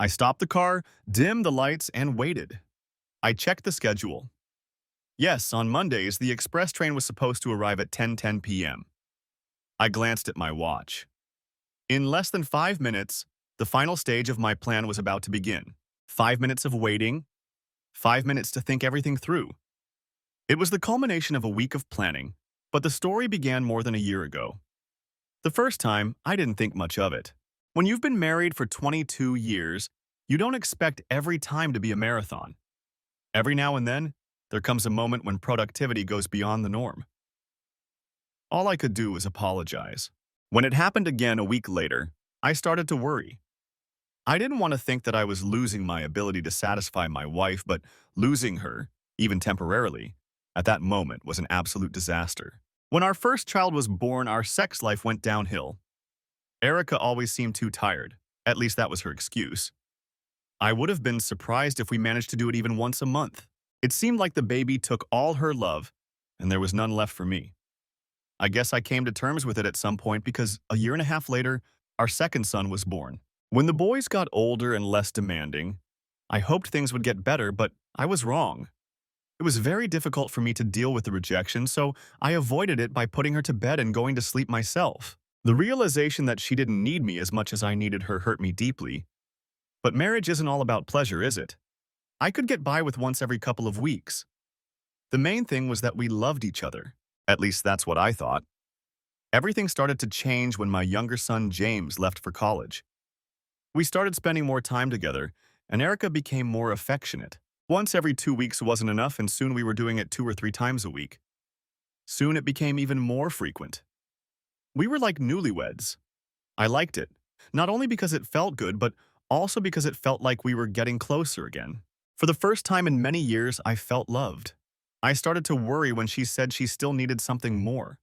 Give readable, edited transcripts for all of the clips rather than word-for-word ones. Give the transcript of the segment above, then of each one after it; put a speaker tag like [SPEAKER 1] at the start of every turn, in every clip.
[SPEAKER 1] I stopped the car, dimmed the lights, and waited. I checked the schedule. Yes, on Mondays, the express train was supposed to arrive at 10:10 p.m. I glanced at my watch. In less than 5 minutes, the final stage of my plan was about to begin. 5 minutes of waiting, 5 minutes to think everything through. It was the culmination of a week of planning, but the story began more than a year ago. The first time, I didn't think much of it. When you've been married for 22 years, you don't expect every time to be a marathon. Every now and then, there comes a moment when productivity goes beyond the norm. All I could do was apologize. When it happened again a week later, I started to worry. I didn't want to think that I was losing my ability to satisfy my wife, but losing her, even temporarily, at that moment was an absolute disaster. When our first child was born, our sex life went downhill. Erica always seemed too tired. At least that was her excuse. I would have been surprised if we managed to do it even once a month. It seemed like the baby took all her love, and there was none left for me. I guess I came to terms with it at some point because a year and a half later, our second son was born. When the boys got older and less demanding, I hoped things would get better, but I was wrong. It was very difficult for me to deal with the rejection, so I avoided it by putting her to bed and going to sleep myself. The realization that she didn't need me as much as I needed her hurt me deeply. But marriage isn't all about pleasure, is it? I could get by with once every couple of weeks. The main thing was that we loved each other. At least that's what I thought. Everything started to change when my younger son James left for college. We started spending more time together, and Erica became more affectionate. Once every 2 weeks wasn't enough, and soon we were doing it 2 or 3 times a week. Soon it became even more frequent. We were like newlyweds. I liked it, not only because it felt good, but also because it felt like we were getting closer again. For the first time in many years, I felt loved. I started to worry when she said she still needed something more.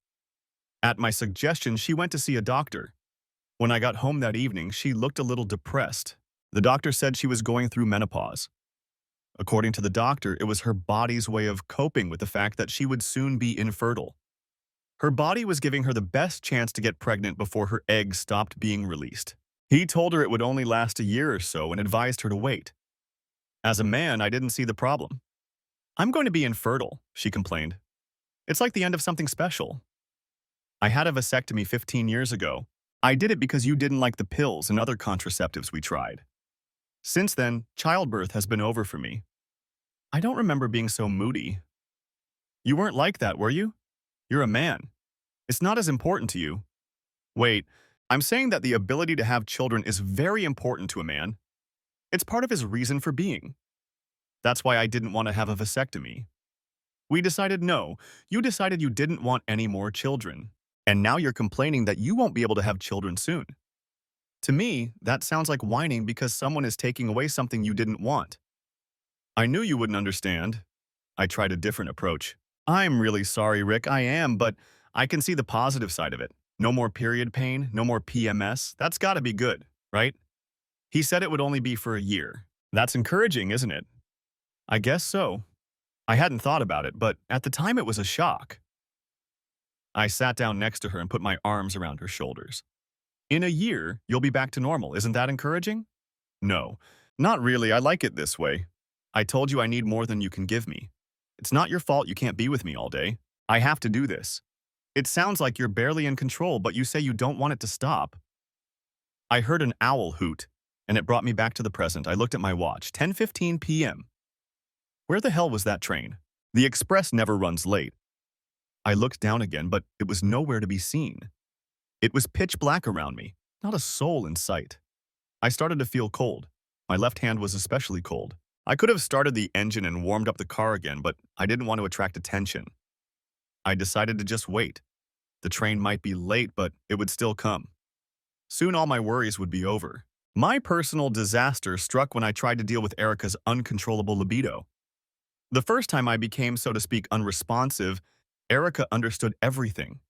[SPEAKER 1] At my suggestion, she went to see a doctor. When I got home that evening, she looked a little depressed. The doctor said she was going through menopause. According to the doctor, it was her body's way of coping with the fact that she would soon be infertile. Her body was giving her the best chance to get pregnant before her eggs stopped being released. He told her it would only last a year or so and advised her to wait. As a man, I didn't see the problem. "I'm going to be infertile," she complained. "It's like the end of something special. I had a vasectomy 15 years ago. I did it because you didn't like the pills and other contraceptives we tried. Since then, childbirth has been over for me." I don't remember being so moody. "You weren't like that, were you? You're a man. It's not as important to you." Wait, I'm saying that the ability to have children is very important to a man. It's part of his reason for being. That's why I didn't want to have a vasectomy. We decided no. You decided you didn't want any more children. And now you're complaining that you won't be able to have children soon. To me, that sounds like whining because someone is taking away something you didn't want. I knew you wouldn't understand. I tried a different approach. "I'm really sorry, Rick, I am, but I can see the positive side of it. No more period pain, no more PMS. That's gotta be good, right?" He said it would only be for a year. That's encouraging, isn't it? I guess so. I hadn't thought about it, but at the time it was a shock. I sat down next to her and put my arms around her shoulders. "In a year, you'll be back to normal. Isn't that encouraging?" "No, not really. I like it this way. I told you I need more than you can give me. It's not your fault you can't be with me all day. I have to do this. It sounds like you're barely in control, but you say you don't want it to stop." I heard an owl hoot, and it brought me back to the present. I looked at my watch, 10:15 p.m. Where the hell was that train? The express never runs late. I looked down again, but it was nowhere to be seen. It was pitch black around me, not a soul in sight. I started to feel cold. My left hand was especially cold. I could have started the engine and warmed up the car again, but I didn't want to attract attention. I decided to just wait. The train might be late, but it would still come. Soon all my worries would be over. My personal disaster struck when I tried to deal with Erica's uncontrollable libido. The first time I became, so to speak, unresponsive, Erica understood everything.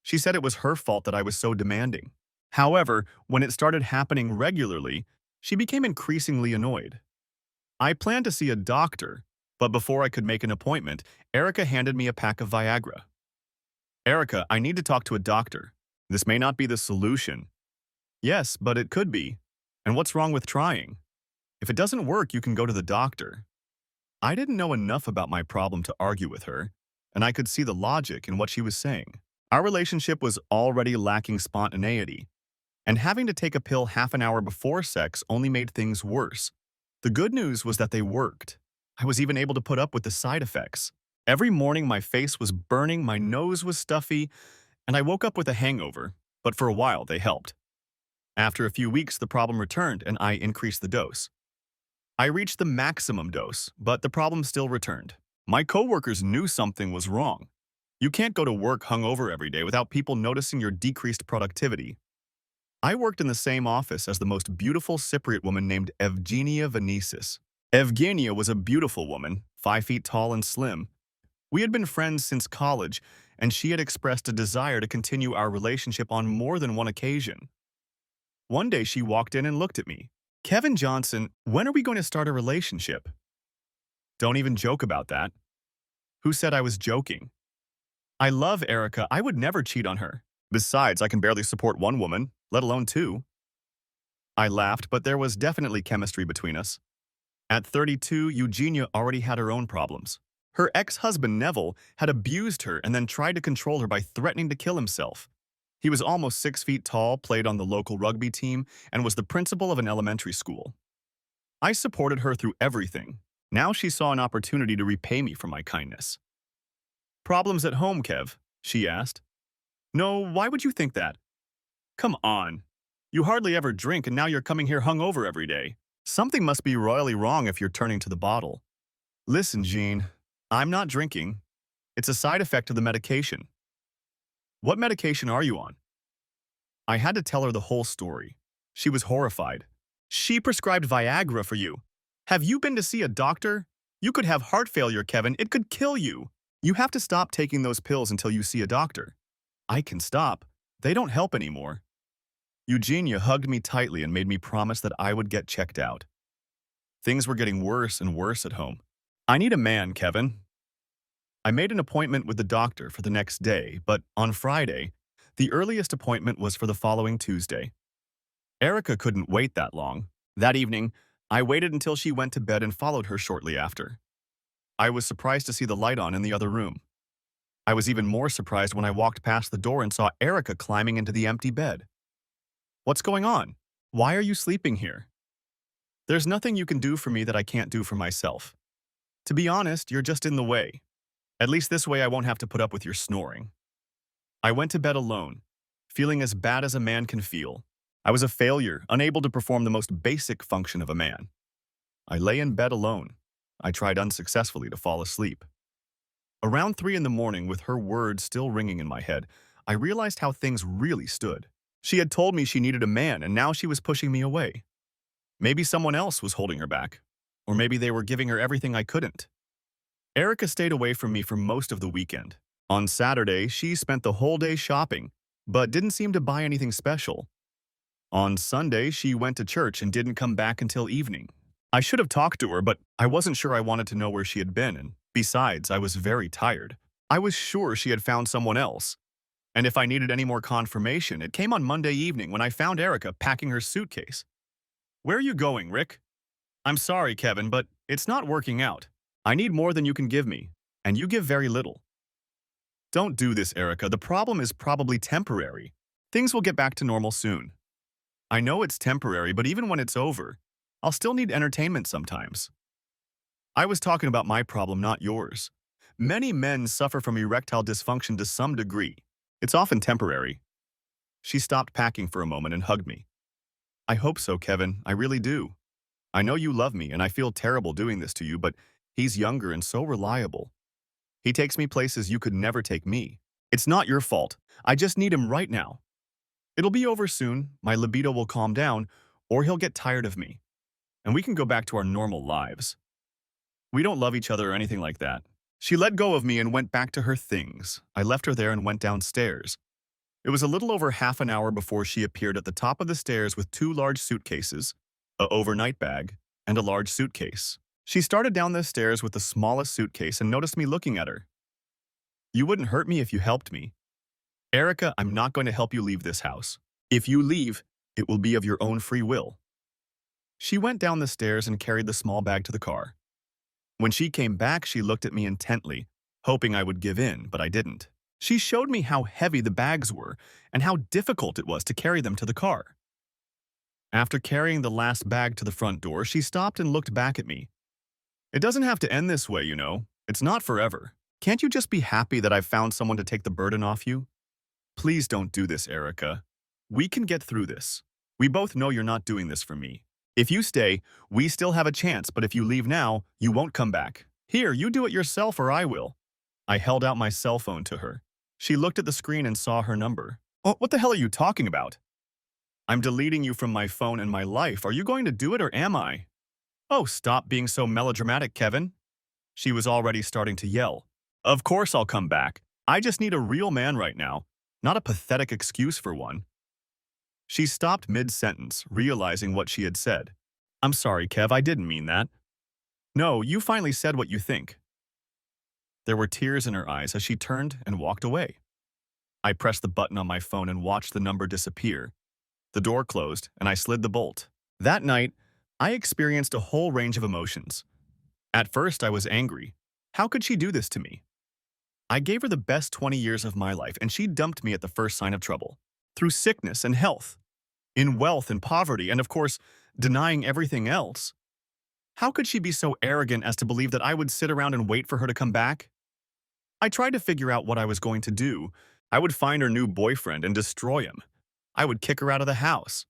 [SPEAKER 1] She said it was her fault that I was so demanding. However, when it started happening regularly, she became increasingly annoyed. I planned to see a doctor, but before I could make an appointment, Erica handed me a pack of Viagra. "Erica, I need to talk to a doctor. This may not be the solution." "Yes, but it could be. And what's wrong with trying?" If it doesn't work, you can go to the doctor. I didn't know enough about my problem to argue with her, and I could see the logic in what she was saying. Our relationship was already lacking spontaneity, and having to take a pill half an hour before sex only made things worse. The good news was that they worked. I was even able to put up with the side effects. Every morning my face was burning, my nose was stuffy, and I woke up with a hangover, but for a while they helped. After a few weeks, the problem returned and I increased the dose. I reached the maximum dose, but the problem still returned. My coworkers knew something was wrong. You can't go to work hungover every day without people noticing your decreased productivity. I worked in the same office as the most beautiful Cypriot woman named Evgenia Venesis. Evgenia was a beautiful woman, 5 feet tall and slim. We had been friends since college, and she had expressed a desire to continue our relationship on more than one occasion. One day she walked in and looked at me. "Kevin Johnson, when are we going to start a relationship?" "Don't even joke about that." "Who said I was joking? I love Erica. I would never cheat on her. Besides, I can barely support one woman, let alone two." I laughed, but there was definitely chemistry between us. At 32, Eugenia already had her own problems. Her ex-husband, Neville, had abused her and then tried to control her by threatening to kill himself. He was almost 6 feet tall, played on the local rugby team, and was the principal of an elementary school. I supported her through everything. Now she saw an opportunity to repay me for my kindness. "Problems at home, Kev?" she asked. "No, why would you think that?" "Come on. You hardly ever drink and now you're coming here hungover every day. Something must be royally wrong if you're turning to the bottle." "Listen, Jean, I'm not drinking. It's a side effect of the medication." "What medication are you on?" I had to tell her the whole story. She was horrified. "She prescribed Viagra for you. Have you been to see a doctor? You could have heart failure, Kevin. It could kill you. You have to stop taking those pills until you see a doctor." "I can stop. They don't help anymore." Eugenia hugged me tightly and made me promise that I would get checked out. Things were getting worse and worse at home. "I need a man, Kevin." I made an appointment with the doctor for the next day, but on Friday, the earliest appointment was for the following Tuesday. Erica couldn't wait that long. That evening, I waited until she went to bed and followed her shortly after. I was surprised to see the light on in the other room. I was even more surprised when I walked past the door and saw Erica climbing into the empty bed. "What's going on? Why are you sleeping here?" "There's nothing you can do for me that I can't do for myself. To be honest, you're just in the way. At least this way I won't have to put up with your snoring." I went to bed alone, feeling as bad as a man can feel. I was a failure, unable to perform the most basic function of a man. I lay in bed alone. I tried unsuccessfully to fall asleep. Around 3 in the morning, with her words still ringing in my head, I realized how things really stood. She had told me she needed a man, and now she was pushing me away. Maybe someone else was holding her back, or maybe they were giving her everything I couldn't. Erica stayed away from me for most of the weekend. On Saturday, she spent the whole day shopping, but didn't seem to buy anything special. On Sunday, she went to church and didn't come back until evening. I should have talked to her, but I wasn't sure I wanted to know where she had been, and besides, I was very tired. I was sure she had found someone else. And if I needed any more confirmation, it came on Monday evening when I found Erica packing her suitcase. "Where are you going, Rick?" "I'm sorry, Kevin, but it's not working out. I need more than you can give me, and you give very little." "Don't do this, Erica. The problem is probably temporary. Things will get back to normal soon." "I know it's temporary, but even when it's over, I'll still need entertainment sometimes." "I was talking about my problem, not yours. Many men suffer from erectile dysfunction to some degree. It's often temporary." She stopped packing for a moment and hugged me. "I hope so, Kevin. I really do. I know you love me, and I feel terrible doing this to you, but he's younger and so reliable. He takes me places you could never take me. It's not your fault. I just need him right now. It'll be over soon, my libido will calm down, or he'll get tired of me, and we can go back to our normal lives. We don't love each other or anything like that." She let go of me and went back to her things. I left her there and went downstairs. It was a little over half an hour before she appeared at the top of the stairs with 2 large suitcases, an overnight bag, and a large suitcase. She started down the stairs with the smallest suitcase and noticed me looking at her. "You wouldn't hurt me if you helped me." "Erica, I'm not going to help you leave this house. If you leave, it will be of your own free will." She went down the stairs and carried the small bag to the car. When she came back, she looked at me intently, hoping I would give in, but I didn't. She showed me how heavy the bags were and how difficult it was to carry them to the car. After carrying the last bag to the front door, she stopped and looked back at me. It doesn't have to end this way, you know. It's not forever. Can't you just be happy that I've found someone to take the burden off you? Please don't do this, Erica. We can get through this. We both know you're not doing this for me. If you stay, we still have a chance, but if you leave now, you won't come back. Here, you do it yourself or I will. I held out my cell phone to her. She looked at the screen and saw her number. Oh, what the hell are you talking about? I'm deleting you from my phone and my life. Are you going to do it or am I? Oh, stop being so melodramatic, Kevin. She was already starting to yell. Of course I'll come back. I just need a real man right now, not a pathetic excuse for one. She stopped mid-sentence, realizing what she had said. I'm sorry, Kev, I didn't mean that. No, you finally said what you think. There were tears in her eyes as she turned and walked away. I pressed the button on my phone and watched the number disappear. The door closed, and I slid the bolt. That night, I experienced a whole range of emotions. At first, I was angry. How could she do this to me? I gave her the best 20 years of my life, and she dumped me at the first sign of trouble. Through sickness and health, in wealth and poverty, and of course, denying everything else. How could she be so arrogant as to believe that I would sit around and wait for her to come back? I tried to figure out what I was going to do. I would find her new boyfriend and destroy him. I would kick her out of the house.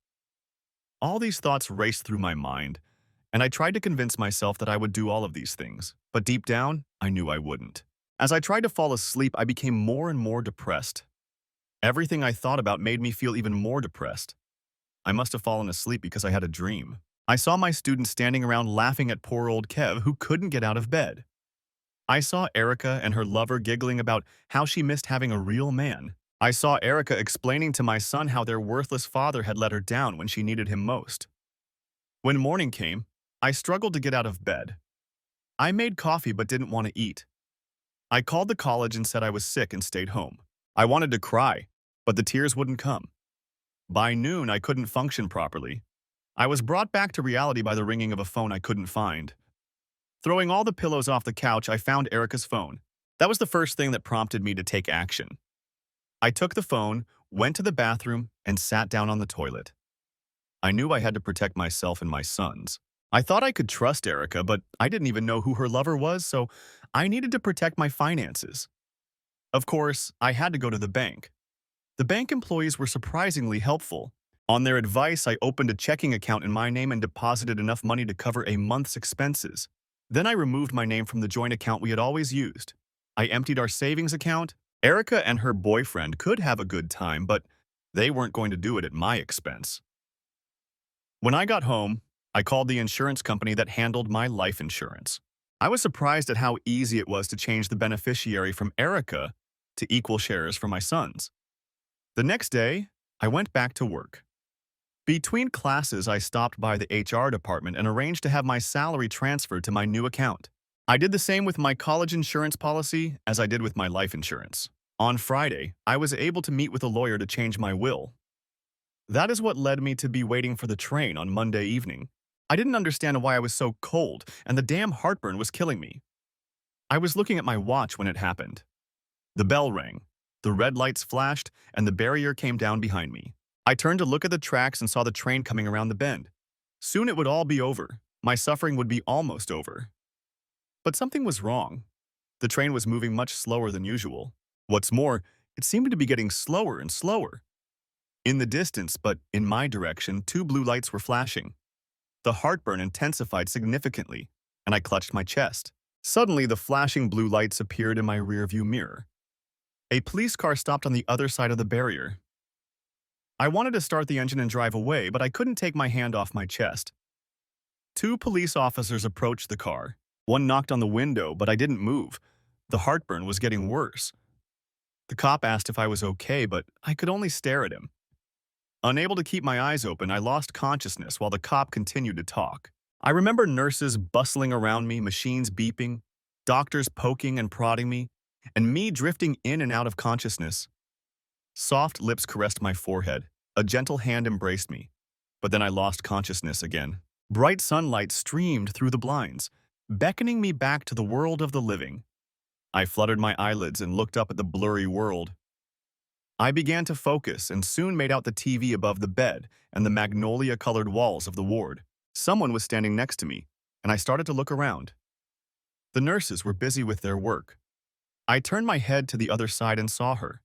[SPEAKER 1] All these thoughts raced through my mind, and I tried to convince myself that I would do all of these things. But deep down, I knew I wouldn't. As I tried to fall asleep, I became more and more depressed. Everything I thought about made me feel even more depressed. I must have fallen asleep because I had a dream. I saw my students standing around laughing at poor old Kev, who couldn't get out of bed. I saw Erica and her lover giggling about how she missed having a real man. I saw Erica explaining to my son how their worthless father had let her down when she needed him most. When morning came, I struggled to get out of bed. I made coffee but didn't want to eat. I called the college and said I was sick and stayed home. I wanted to cry, but the tears wouldn't come. By noon, I couldn't function properly. I was brought back to reality by the ringing of a phone I couldn't find. Throwing all the pillows off the couch, I found Erica's phone. That was the first thing that prompted me to take action. I took the phone, went to the bathroom, and sat down on the toilet. I knew I had to protect myself and my sons. I thought I could trust Erica, but I didn't even know who her lover was, so I needed to protect my finances. Of course, I had to go to the bank. The bank employees were surprisingly helpful. On their advice, I opened a checking account in my name and deposited enough money to cover a month's expenses. Then I removed my name from the joint account we had always used. I emptied our savings account. Erica and her boyfriend could have a good time, but they weren't going to do it at my expense. When I got home, I called the insurance company that handled my life insurance. I was surprised at how easy it was to change the beneficiary from Erica to equal shares for my sons. The next day, I went back to work. Between classes, I stopped by the HR department and arranged to have my salary transferred to my new account. I did the same with my college insurance policy as I did with my life insurance. On Friday, I was able to meet with a lawyer to change my will. That is what led me to be waiting for the train on Monday evening. I didn't understand why I was so cold, and the damn heartburn was killing me. I was looking at my watch when it happened. The bell rang, the red lights flashed, and the barrier came down behind me. I turned to look at the tracks and saw the train coming around the bend. Soon it would all be over. My suffering would be almost over. But something was wrong. The train was moving much slower than usual. What's more, it seemed to be getting slower and slower. In the distance, but in my direction, two blue lights were flashing. The heartburn intensified significantly, and I clutched my chest. Suddenly, the flashing blue lights appeared in my rearview mirror. A police car stopped on the other side of the barrier. I wanted to start the engine and drive away, but I couldn't take my hand off my chest. Two police officers approached the car. One knocked on the window, but I didn't move. The heartburn was getting worse. The cop asked if I was okay, but I could only stare at him. Unable to keep my eyes open, I lost consciousness while the cop continued to talk. I remember nurses bustling around me, machines beeping, doctors poking and prodding me, and me drifting in and out of consciousness. Soft lips caressed my forehead. A gentle hand embraced me. But then I lost consciousness again. Bright sunlight streamed through the blinds, beckoning me back to the world of the living. I fluttered my eyelids and looked up at the blurry world. I began to focus and soon made out the TV above the bed and the magnolia-colored walls of the ward. Someone was standing next to me, and I started to look around. The nurses were busy with their work. I turned my head to the other side and saw her.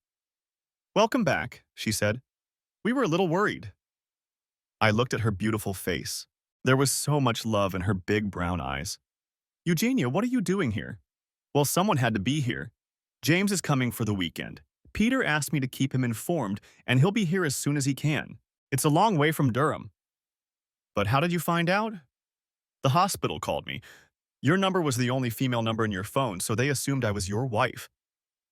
[SPEAKER 1] "Welcome back," she said. "We were a little worried." I looked at her beautiful face. There was so much love in her big brown eyes. "Eugenia, what are you doing here?" "Well, someone had to be here. James is coming for the weekend. Peter asked me to keep him informed, and he'll be here as soon as he can. It's a long way from Durham." "But how did you find out?" "The hospital called me. Your number was the only female number in your phone, so they assumed I was your wife.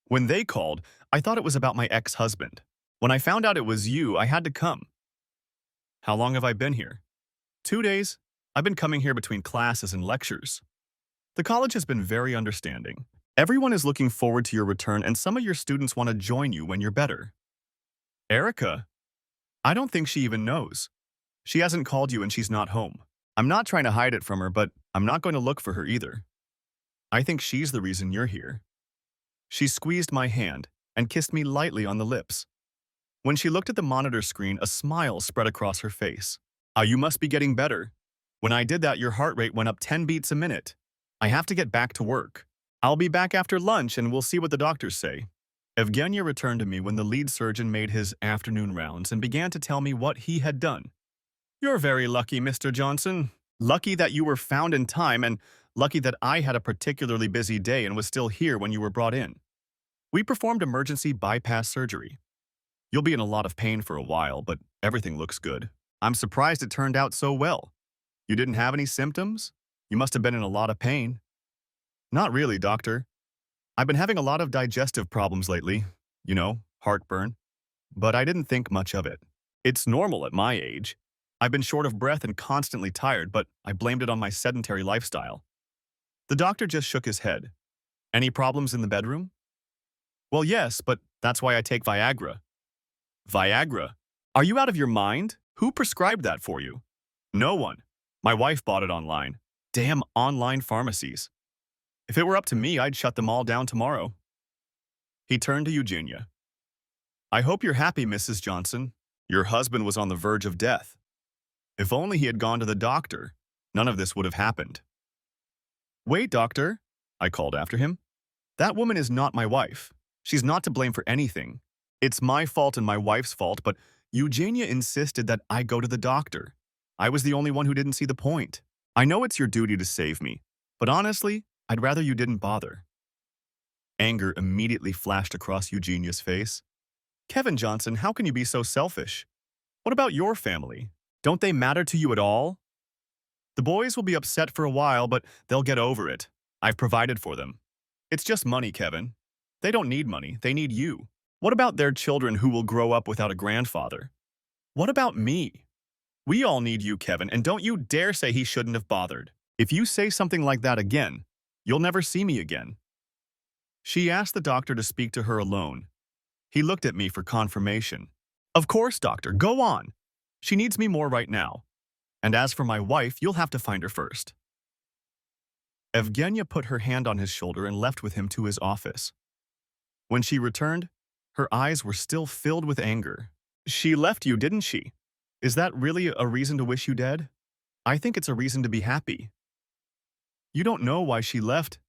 [SPEAKER 1] When they called, I thought it was about my ex-husband. When I found out it was you, I had to come." "How long have I been here?" 2 days. I've been coming here between classes and lectures. The college has been very understanding. Everyone is looking forward to your return, and some of your students want to join you when you're better." "Erica? I don't think she even knows. She hasn't called you and she's not home. I'm not trying to hide it from her, but I'm not going to look for her either. I think she's the reason you're here." She squeezed my hand and kissed me lightly on the lips. When she looked at the monitor screen, a smile spread across her face. You must be getting better. When I did that, your heart rate went up 10 beats a minute. I have to get back to work. I'll be back after lunch and we'll see what the doctors say." Evgenia returned to me when the lead surgeon made his afternoon rounds and began to tell me what he had done. "You're very lucky, Mr. Johnson. Lucky that you were found in time, and lucky that I had a particularly busy day and was still here when you were brought in. We performed emergency bypass surgery. You'll be in a lot of pain for a while, but everything looks good. I'm surprised it turned out so well. You didn't have any symptoms? You must have been in a lot of pain." "Not really, doctor. I've been having a lot of digestive problems lately. Heartburn. But I didn't think much of it. It's normal at my age. I've been short of breath and constantly tired, but I blamed it on my sedentary lifestyle." The doctor just shook his head. "Any problems in the bedroom?" "Well, yes, but that's why I take Viagra." "Viagra? Are you out of your mind? Who prescribed that for you?" "No one. My wife bought it online. Damn online pharmacies. If it were up to me, I'd shut them all down tomorrow." He turned to Eugenia. "I hope you're happy, Mrs. Johnson. Your husband was on the verge of death. If only he had gone to the doctor, none of this would have happened." "Wait, doctor," I called after him. "That woman is not my wife. She's not to blame for anything. It's my fault and my wife's fault, but Eugenia insisted that I go to the doctor. I was the only one who didn't see the point. I know it's your duty to save me, but honestly, I'd rather you didn't bother." Anger immediately flashed across Eugenia's face. "Kevin Johnson, how can you be so selfish? What about your family? Don't they matter to you at all?" "The boys will be upset for a while, but they'll get over it. I've provided for them. It's just money, Kevin. They don't need money, they need you. What about their children who will grow up without a grandfather? What about me? We all need you, Kevin, and don't you dare say he shouldn't have bothered. If you say something like that again, you'll never see me again." She asked the doctor to speak to her alone. He looked at me for confirmation. "Of course, doctor, go on. She needs me more right now. And as for my wife, you'll have to find her first." Evgenia put her hand on his shoulder and left with him to his office. When she returned, her eyes were still filled with anger. "She left you, didn't she? Is that really a reason to wish you dead? I think it's a reason to be happy. You don't know why she left.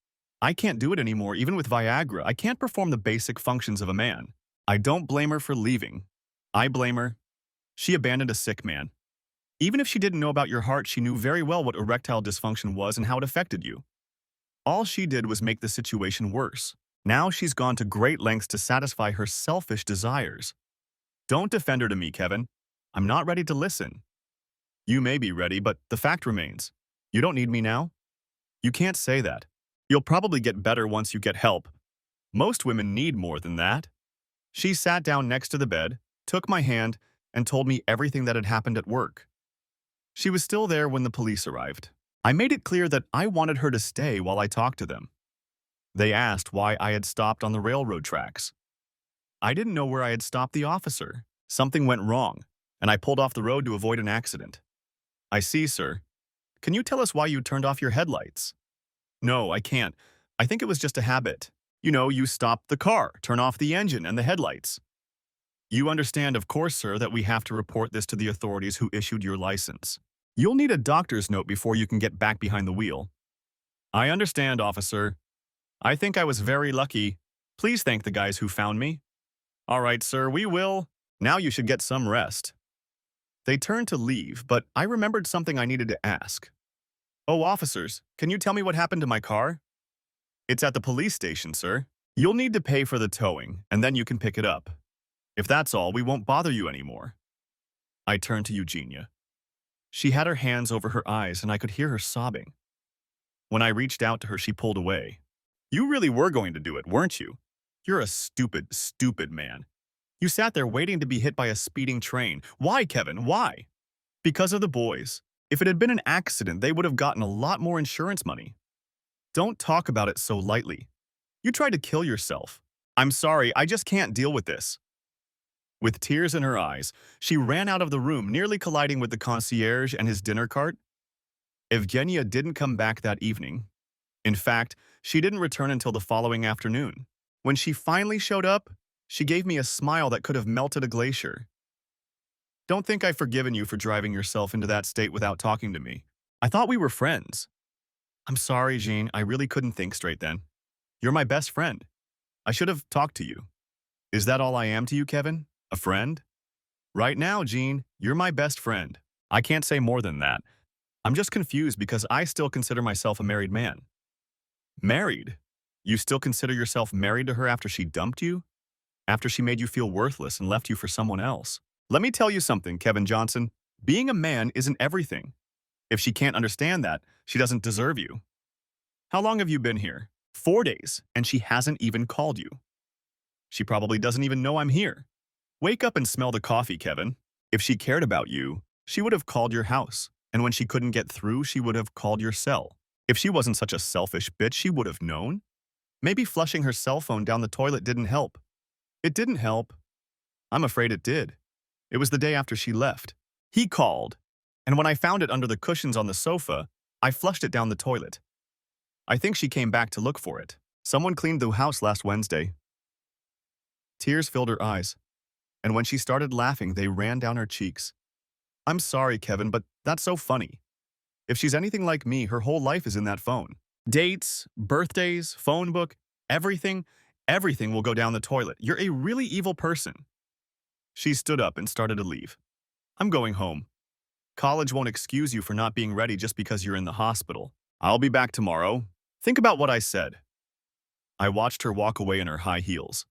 [SPEAKER 1] I can't do it anymore, even with Viagra. I can't perform the basic functions of a man. I don't blame her for leaving. I blame her. She abandoned a sick man. Even if she didn't know about your heart, she knew very well what erectile dysfunction was and how it affected you. All she did was make the situation worse. Now she's gone to great lengths to satisfy her selfish desires. Don't defend her to me, Kevin. I'm not ready to listen. You may be ready, but the fact remains. You don't need me now? You can't say that. You'll probably get better once you get help. Most women need more than that." She sat down next to the bed, took my hand, and told me everything that had happened at work. She was still there when the police arrived. I made it clear that I wanted her to stay while I talked to them. They asked why I had stopped on the railroad tracks. I didn't know where I had stopped the officer. Something went wrong, and I pulled off the road to avoid an accident. "I see, sir. Can you tell us why you turned off your headlights? No, I can't. I think it was just a habit. You stop the car, turn off the engine and the headlights. You understand, of course, sir, that we have to report this to the authorities who issued your license. You'll need a doctor's note before you can get back behind the wheel. I understand, officer. I think I was very lucky. Please thank the guys who found me. All right, sir, we will. Now you should get some rest. They turned to leave, but I remembered something I needed to ask. Oh, officers, can you tell me what happened to my car? It's at the police station, sir. You'll need to pay for the towing, and then you can pick it up. If that's all, we won't bother you anymore. I turned to Eugenia. She had her hands over her eyes, and I could hear her sobbing. When I reached out to her, she pulled away. You really were going to do it, weren't you? You're a stupid, stupid man. You sat there waiting to be hit by a speeding train. Why, Kevin? Why? Because of the boys. If it had been an accident, they would have gotten a lot more insurance money. Don't talk about it so lightly. You tried to kill yourself. I'm sorry, I just can't deal with this. With tears in her eyes, she ran out of the room, nearly colliding with the concierge and his dinner cart. Evgenia didn't come back that evening. In fact, she didn't return until the following afternoon. When she finally showed up, she gave me a smile that could have melted a glacier. Don't think I've forgiven you for driving yourself into that state without talking to me. I thought we were friends. I'm sorry, Jean, I really couldn't think straight then. You're my best friend. I should have talked to you. Is that all I am to you, Kevin? A friend? Right now, Jean, you're my best friend. I can't say more than that. I'm just confused because I still consider myself a married man. Married? You still consider yourself married to her after she dumped you? After she made you feel worthless and left you for someone else? Let me tell you something, Kevin Johnson. Being a man isn't everything. If she can't understand that, she doesn't deserve you. How long have you been here? 4 days, and she hasn't even called you. She probably doesn't even know I'm here. Wake up and smell the coffee, Kevin. If she cared about you, she would have called your house. And when she couldn't get through, she would have called your cell. If she wasn't such a selfish bitch, she would have known. Maybe flushing her cell phone down the toilet didn't help. It didn't help. I'm afraid it did. It was the day after she left. He called, and when I found it under the cushions on the sofa, I flushed it down the toilet. I think she came back to look for it. Someone cleaned the house last Wednesday. Tears filled her eyes, and when she started laughing, they ran down her cheeks. I'm sorry, Kevin, but that's so funny. If she's anything like me, her whole life is in that phone. Dates, birthdays, phone book, everything will go down the toilet. You're a really evil person. She stood up and started to leave. I'm going home. College won't excuse you for not being ready just because you're in the hospital. I'll be back tomorrow. Think about what I said. I watched her walk away in her high heels.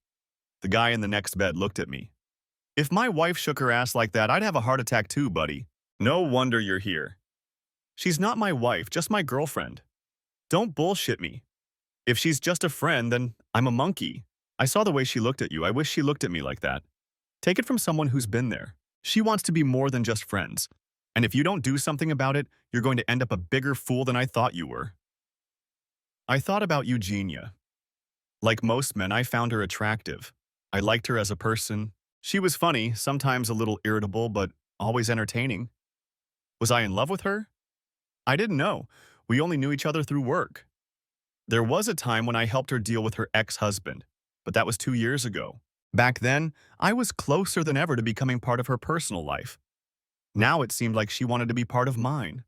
[SPEAKER 1] The guy in the next bed looked at me. If my wife shook her ass like that, I'd have a heart attack too, buddy. No wonder you're here. She's not my wife, just my girlfriend. Don't bullshit me. If she's just a friend, then I'm a monkey. I saw the way she looked at you. I wish she looked at me like that. Take it from someone who's been there. She wants to be more than just friends. And if you don't do something about it, you're going to end up a bigger fool than I thought you were. I thought about Eugenia. Like most men, I found her attractive. I liked her as a person. She was funny, sometimes a little irritable, but always entertaining. Was I in love with her? I didn't know. We only knew each other through work. There was a time when I helped her deal with her ex-husband, but that was 2 years ago. Back then, I was closer than ever to becoming part of her personal life. Now it seemed like she wanted to be part of mine.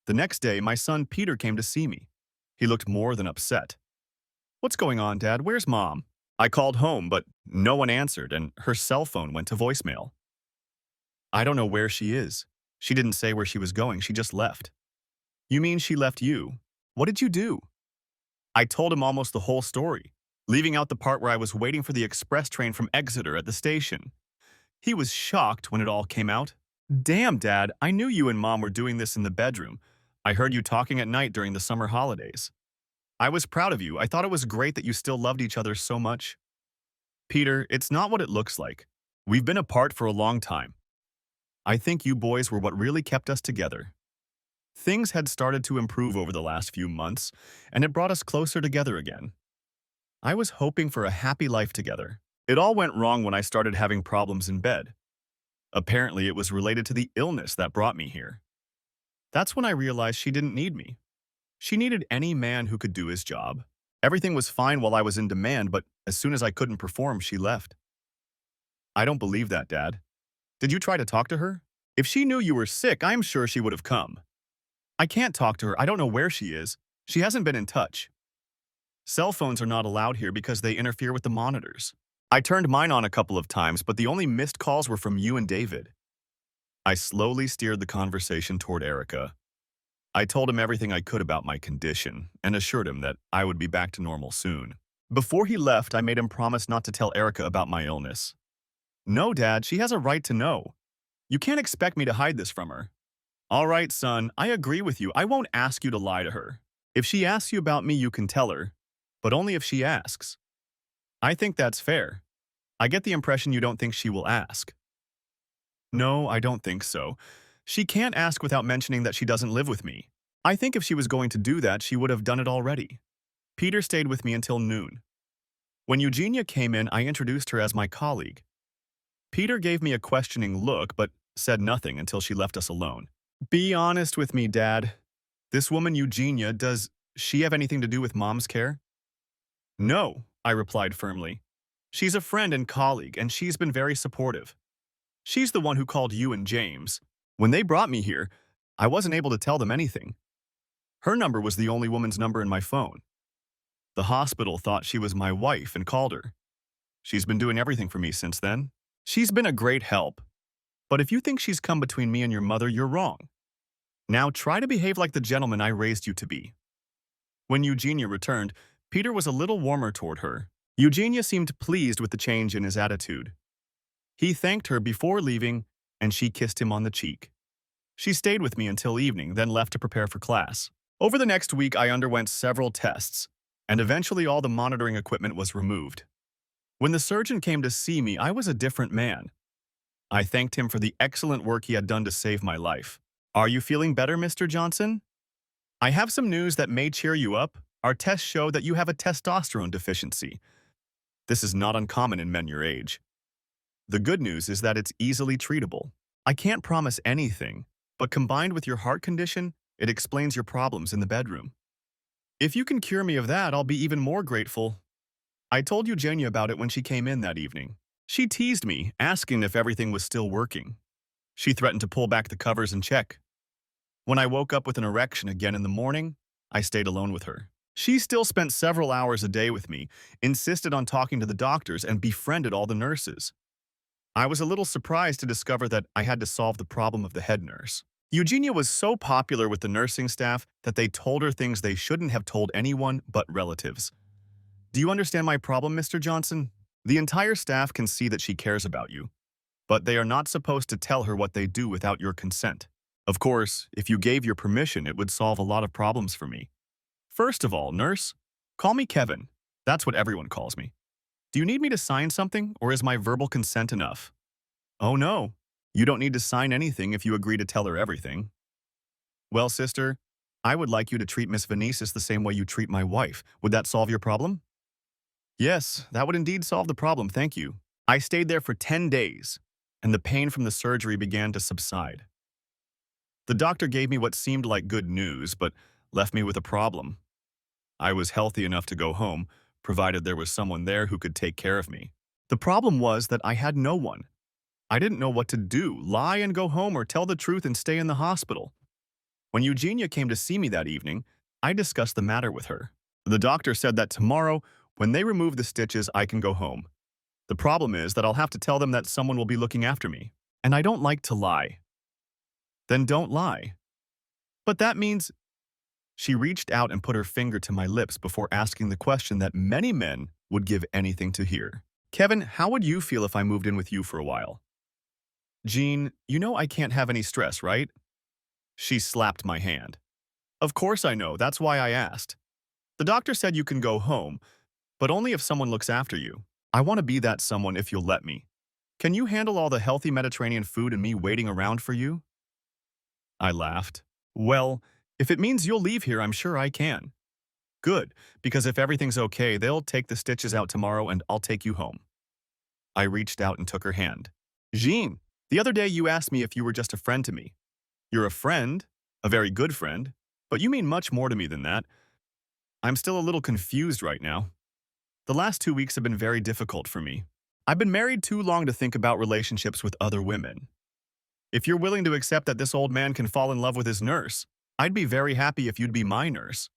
[SPEAKER 1] The next day, my son Peter came to see me. He looked more than upset. What's going on, Dad? Where's Mom? I called home, but no one answered, and her cell phone went to voicemail. I don't know where she is. She didn't say where she was going, she just left. You mean she left you? What did you do? I told him almost the whole story, leaving out the part where I was waiting for the express train from Exeter at the station. He was shocked when it all came out. Damn, Dad, I knew you and Mom were doing this in the bedroom. I heard you talking at night during the summer holidays. I was proud of you. I thought it was great that you still loved each other so much. Peter, it's not what it looks like. We've been apart for a long time. I think you boys were what really kept us together. Things had started to improve over the last few months, and it brought us closer together again. I was hoping for a happy life together. It all went wrong when I started having problems in bed. Apparently, it was related to the illness that brought me here. That's when I realized she didn't need me. She needed any man who could do his job. Everything was fine while I was in demand, but as soon as I couldn't perform, she left. I don't believe that, Dad. Did you try to talk to her? If she knew you were sick, I'm sure she would have come. I can't talk to her. I don't know where she is. She hasn't been in touch. Cell phones are not allowed here because they interfere with the monitors. I turned mine on a couple of times, but the only missed calls were from you and David. I slowly steered the conversation toward Erica. I told him everything I could about my condition and assured him that I would be back to normal soon. Before he left, I made him promise not to tell Erica about my illness. No, Dad, she has a right to know. You can't expect me to hide this from her. All right, son, I agree with you. I won't ask you to lie to her. If she asks you about me, you can tell her, but only if she asks. I think that's fair. I get the impression you don't think she will ask. No, I don't think so. She can't ask without mentioning that she doesn't live with me. I think if she was going to do that, she would have done it already. Peter stayed with me until noon. When Eugenia came in, I introduced her as my colleague. Peter gave me a questioning look, but said nothing until she left us alone. Be honest with me, Dad. This woman Eugenia, does she have anything to do with Mom's care? No, I replied firmly. She's a friend and colleague, and she's been very supportive. She's the one who called you and James. When they brought me here, I wasn't able to tell them anything. Her number was the only woman's number in my phone. The hospital thought she was my wife and called her. She's been doing everything for me since then. She's been a great help. But if you think she's come between me and your mother, you're wrong. Now try to behave like the gentleman I raised you to be. When Eugenia returned, Peter was a little warmer toward her. Eugenia seemed pleased with the change in his attitude. He thanked her before leaving, and she kissed him on the cheek. She stayed with me until evening, then left to prepare for class. Over the next week, I underwent several tests, and eventually all the monitoring equipment was removed. When the surgeon came to see me, I was a different man. I thanked him for the excellent work he had done to save my life. Are you feeling better, Mr. Johnson? I have some news that may cheer you up. Our tests show that you have a testosterone deficiency. This is not uncommon in men your age. The good news is that it's easily treatable. I can't promise anything, but combined with your heart condition, it explains your problems in the bedroom. If you can cure me of that, I'll be even more grateful. I told Eugenia about it when she came in that evening. She teased me, asking if everything was still working. She threatened to pull back the covers and check. When I woke up with an erection again in the morning, I stayed alone with her. She still spent several hours a day with me, insisted on talking to the doctors, and befriended all the nurses. I was a little surprised to discover that I had to solve the problem of the head nurse. Eugenia was so popular with the nursing staff that they told her things they shouldn't have told anyone but relatives. Do you understand my problem, Mr. Johnson? The entire staff can see that she cares about you, but they are not supposed to tell her what they do without your consent. Of course, if you gave your permission, it would solve a lot of problems for me. First of all, nurse, call me Kevin. That's what everyone calls me. Do you need me to sign something, or is my verbal consent enough? Oh no, you don't need to sign anything if you agree to tell her everything. Well, sister, I would like you to treat Miss Venices the same way you treat my wife. Would that solve your problem? Yes, that would indeed solve the problem, thank you. I stayed there for 10 days, and the pain from the surgery began to subside. The doctor gave me what seemed like good news, but left me with a problem. I was healthy enough to go home, provided there was someone there who could take care of me. The problem was that I had no one. I didn't know what to do, lie and go home or tell the truth and stay in the hospital. When Eugenia came to see me that evening, I discussed the matter with her. The doctor said that tomorrow, when they remove the stitches, I can go home. The problem is that I'll have to tell them that someone will be looking after me, and I don't like to lie. Then don't lie. But that means... She reached out and put her finger to my lips before asking the question that many men would give anything to hear. Kevin, how would you feel if I moved in with you for a while? Jean, you know I can't have any stress, right? She slapped my hand. Of course I know, that's why I asked. The doctor said you can go home, but only if someone looks after you. I want to be that someone if you'll let me. Can you handle all the healthy Mediterranean food and me waiting around for you? I laughed. Well, if it means you'll leave here, I'm sure I can. Good, because if everything's okay, they'll take the stitches out tomorrow and I'll take you home. I reached out and took her hand. Jean, the other day you asked me if you were just a friend to me. You're a friend, A very good friend. But you mean much more to me than that. I'm still a little confused right now. The last 2 weeks have been very difficult for me. I've been married too long to think about relationships with other women. If you're willing to accept that this old man can fall in love with his nurse, I'd be very happy if you'd be my nurse.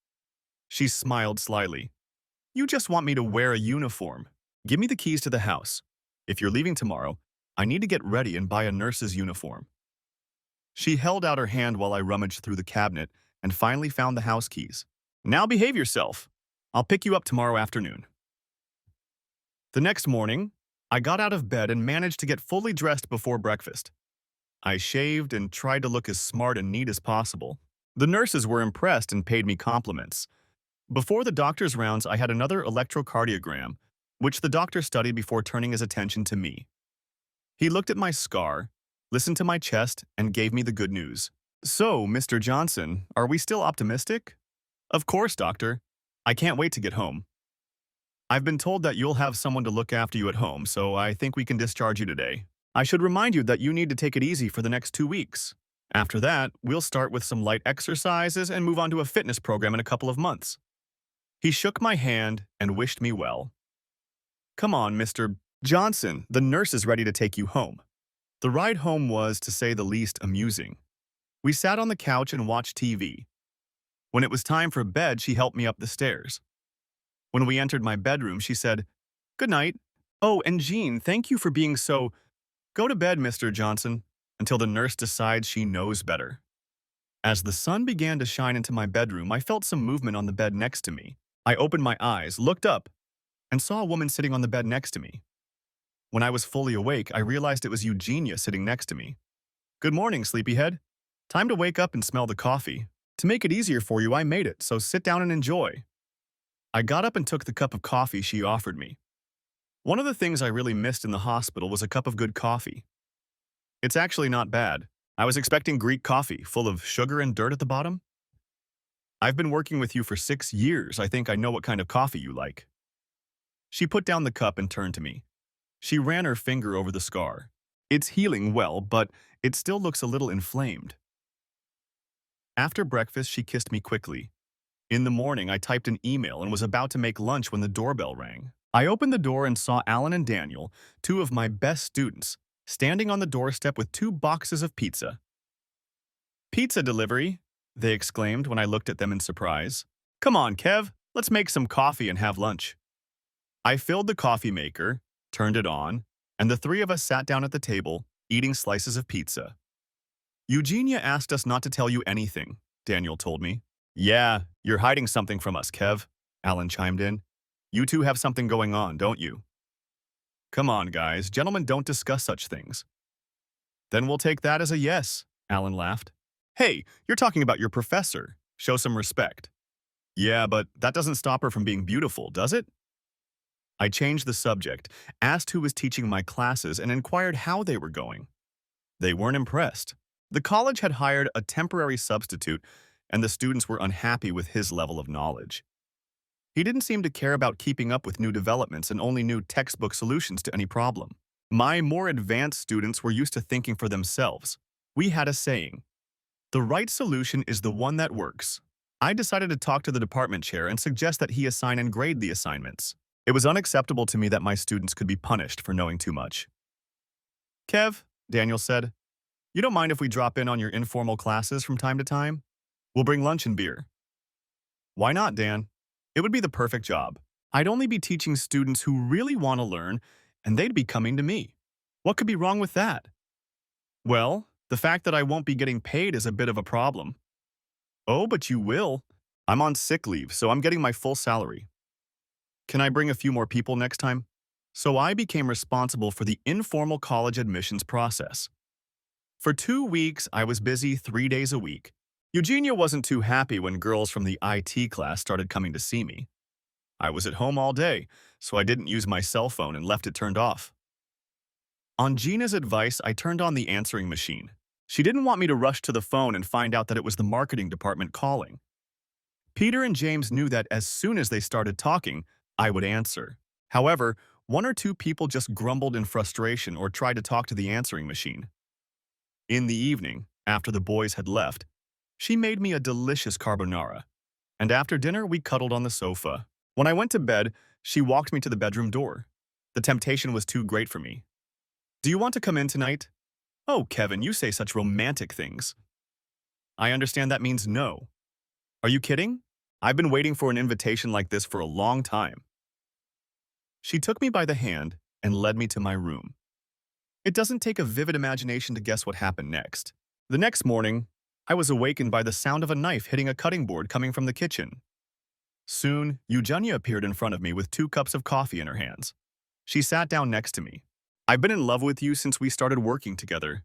[SPEAKER 1] She smiled slyly. You just want me to wear a uniform. Give me the keys to the house. If you're leaving tomorrow, I need to get ready and buy a nurse's uniform. She held out her hand while I rummaged through the cabinet and finally found the house keys. Now behave yourself. I'll pick you up tomorrow afternoon. The next morning, I got out of bed and managed to get fully dressed before breakfast. I shaved and tried to look as smart and neat as possible. The nurses were impressed and paid me compliments. Before the doctor's rounds, I had another electrocardiogram, which the doctor studied before turning his attention to me. He looked at my scar, listened to my chest, and gave me the good news. So, Mr. Johnson, are we still optimistic? Of course, doctor. I can't wait to get home. I've been told that you'll have someone to look after you at home, so I think we can discharge you today. I should remind you that you need to take it easy for the next 2 weeks. After that, we'll start with some light exercises and move on to a fitness program in a couple of months. He shook my hand and wished me well. Come on, Mr. Johnson, the nurse is ready to take you home. The ride home was, to say the least, amusing. We sat on the couch and watched TV. When it was time for bed, she helped me up the stairs. When we entered my bedroom, she said, "Good night. Oh, and Jean, thank you for being so... Go to bed, Mr. Johnson, until the nurse decides she knows better." As the sun began to shine into my bedroom, I felt some movement on the bed next to me. I opened my eyes, looked up, and saw a woman sitting on the bed next to me. When I was fully awake, I realized it was Eugenia sitting next to me. "Good morning, sleepyhead. Time to wake up and smell the coffee. To make it easier for you, I made it, so sit down and enjoy." I got up and took the cup of coffee she offered me. One of the things I really missed in the hospital was a cup of good coffee. It's actually not bad. I was expecting Greek coffee, full of sugar and dirt at the bottom. I've been working with you for 6 years. I think I know what kind of coffee you like. She put down the cup and turned to me. She ran her finger over the scar. It's healing well, but it still looks a little inflamed. After breakfast, she kissed me quickly. In the morning, I typed an email and was about to make lunch when the doorbell rang. I opened the door and saw Alan and Daniel, 2 of my best students, standing on the doorstep with 2 boxes of pizza. "Pizza delivery," they exclaimed when I looked at them in surprise. "Come on, Kev, let's make some coffee and have lunch." I filled the coffee maker, turned it on, and the 3 of us sat down at the table, eating slices of pizza. "Eugenia asked us not to tell you anything," Daniel told me. "Yeah, you're hiding something from us, Kev," Alan chimed in. "You two have something going on, don't you?" "Come on, guys, gentlemen don't discuss such things." "Then we'll take that as a yes," Alan laughed. "Hey, you're talking about your professor. Show some respect." "Yeah, but that doesn't stop her from being beautiful, does it?" I changed the subject, asked who was teaching my classes, and inquired how they were going. They weren't impressed. The college had hired a temporary substitute, and the students were unhappy with his level of knowledge. He didn't seem to care about keeping up with new developments and only knew textbook solutions to any problem. My more advanced students were used to thinking for themselves. We had a saying, "The right solution is the one that works." I decided to talk to the department chair and suggest that he assign and grade the assignments. It was unacceptable to me that my students could be punished for knowing too much. "Kev," Daniel said, "you don't mind if we drop in on your informal classes from time to time? We'll bring lunch and beer." "Why not, Dan? It would be the perfect job. I'd only be teaching students who really want to learn, and they'd be coming to me. What could be wrong with that?" "Well, the fact that I won't be getting paid is a bit of a problem." "Oh, but you will. I'm on sick leave, so I'm getting my full salary." "Can I bring a few more people next time?" So I became responsible for the informal college admissions process. For 2 weeks, I was busy 3 days a week. Eugenia wasn't too happy when girls from the IT class started coming to see me. I was at home all day, so I didn't use my cell phone and left it turned off. On Gina's advice, I turned on the answering machine. She didn't want me to rush to the phone and find out that it was the marketing department calling. Peter and James knew that as soon as they started talking, I would answer. However, 1 or 2 people just grumbled in frustration or tried to talk to the answering machine. In the evening, after the boys had left, She made me a delicious carbonara, and after dinner we cuddled on the sofa. When I went to bed, she walked me to the bedroom door. The temptation was too great for me. Do you want to come in tonight? Oh, Kevin, you say such romantic things. I understand that means no. Are you kidding? I've been waiting for an invitation like this for a long time. She took me by the hand and led me to my room. It doesn't take a vivid imagination to guess what happened next. The next morning, I was awakened by the sound of a knife hitting a cutting board coming from the kitchen. Soon, Eugenia appeared in front of me with 2 cups of coffee in her hands. She sat down next to me. I've been in love with you since we started working together.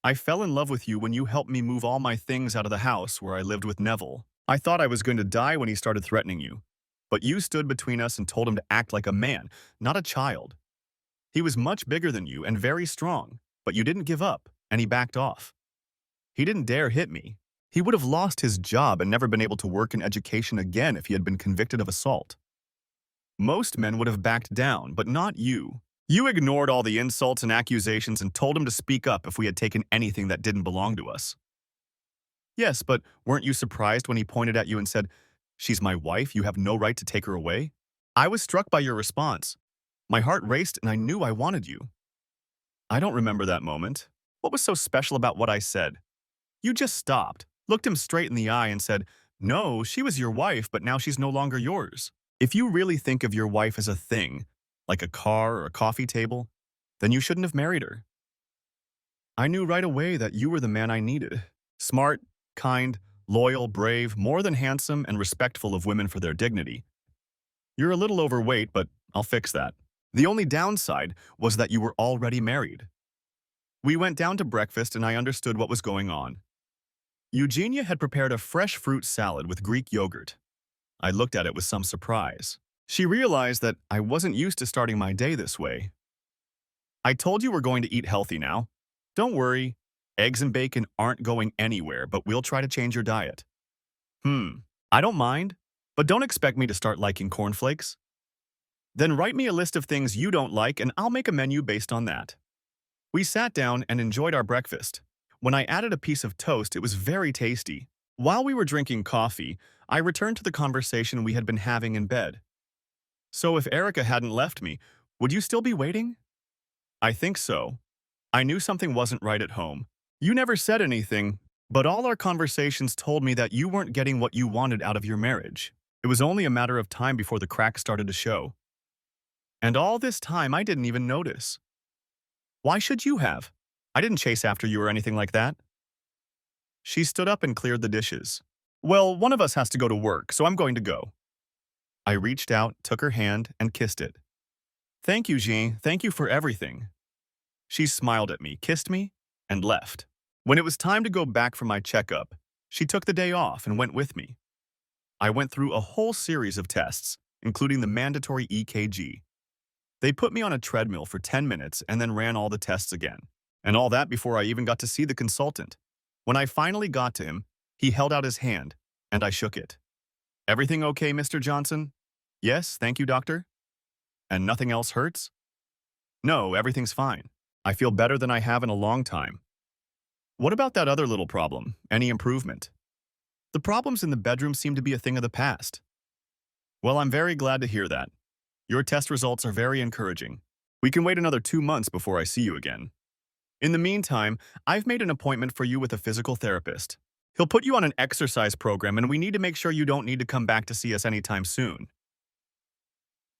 [SPEAKER 1] I fell in love with you when you helped me move all my things out of the house where I lived with Neville. I thought I was going to die when he started threatening you, but you stood between us and told him to act like a man, not a child. He was much bigger than you and very strong, but you didn't give up, and he backed off. He didn't dare hit me. He would have lost his job and never been able to work in education again if he had been convicted of assault. Most men would have backed down, but not you. You ignored all the insults and accusations and told him to speak up if we had taken anything that didn't belong to us. Yes, but weren't you surprised when he pointed at you and said, "She's my wife, you have no right to take her away"? I was struck by your response. My heart raced and I knew I wanted you. I don't remember that moment. What was so special about what I said? You just stopped, looked him straight in the eye and said, "No, she was your wife, but now she's no longer yours." If you really think of your wife as a thing, like a car or a coffee table, then you shouldn't have married her. I knew right away that you were the man I needed. Smart, kind, loyal, brave, more than handsome, and respectful of women for their dignity. You're a little overweight, but I'll fix that. The only downside was that you were already married. We went down to breakfast and I understood what was going on. Eugenia had prepared a fresh fruit salad with Greek yogurt. I looked at it with some surprise. She realized that I wasn't used to starting my day this way. I told you we're going to eat healthy now. Don't worry, eggs and bacon aren't going anywhere, but we'll try to change your diet. I don't mind, but don't expect me to start liking cornflakes. Then write me a list of things you don't like and I'll make a menu based on that. We sat down and enjoyed our breakfast. When I added a piece of toast, it was very tasty. While we were drinking coffee, I returned to the conversation we had been having in bed. So if Erica hadn't left me, would you still be waiting? I think so. I knew something wasn't right at home. You never said anything, but all our conversations told me that you weren't getting what you wanted out of your marriage. It was only a matter of time before the cracks started to show. And all this time, I didn't even notice. Why should you have? I didn't chase after you or anything like that. She stood up and cleared the dishes. Well, one of us has to go to work, so I'm going to go. I reached out, took her hand, and kissed it. Thank you, Jean. Thank you for everything. She smiled at me, kissed me, and left. When it was time to go back for my checkup, she took the day off and went with me. I went through a whole series of tests, including the mandatory EKG. They put me on a treadmill for 10 minutes and then ran all the tests again. And all that before I even got to see the consultant. When I finally got to him, he held out his hand, and I shook it. Everything okay, Mr. Johnson? Yes, thank you, doctor. And nothing else hurts? No, everything's fine. I feel better than I have in a long time. What about that other little problem? Any improvement? The problems in the bedroom seem to be a thing of the past. Well, I'm very glad to hear that. Your test results are very encouraging. We can wait another 2 months before I see you again. In the meantime, I've made an appointment for you with a physical therapist. He'll put you on an exercise program, and we need to make sure you don't need to come back to see us anytime soon.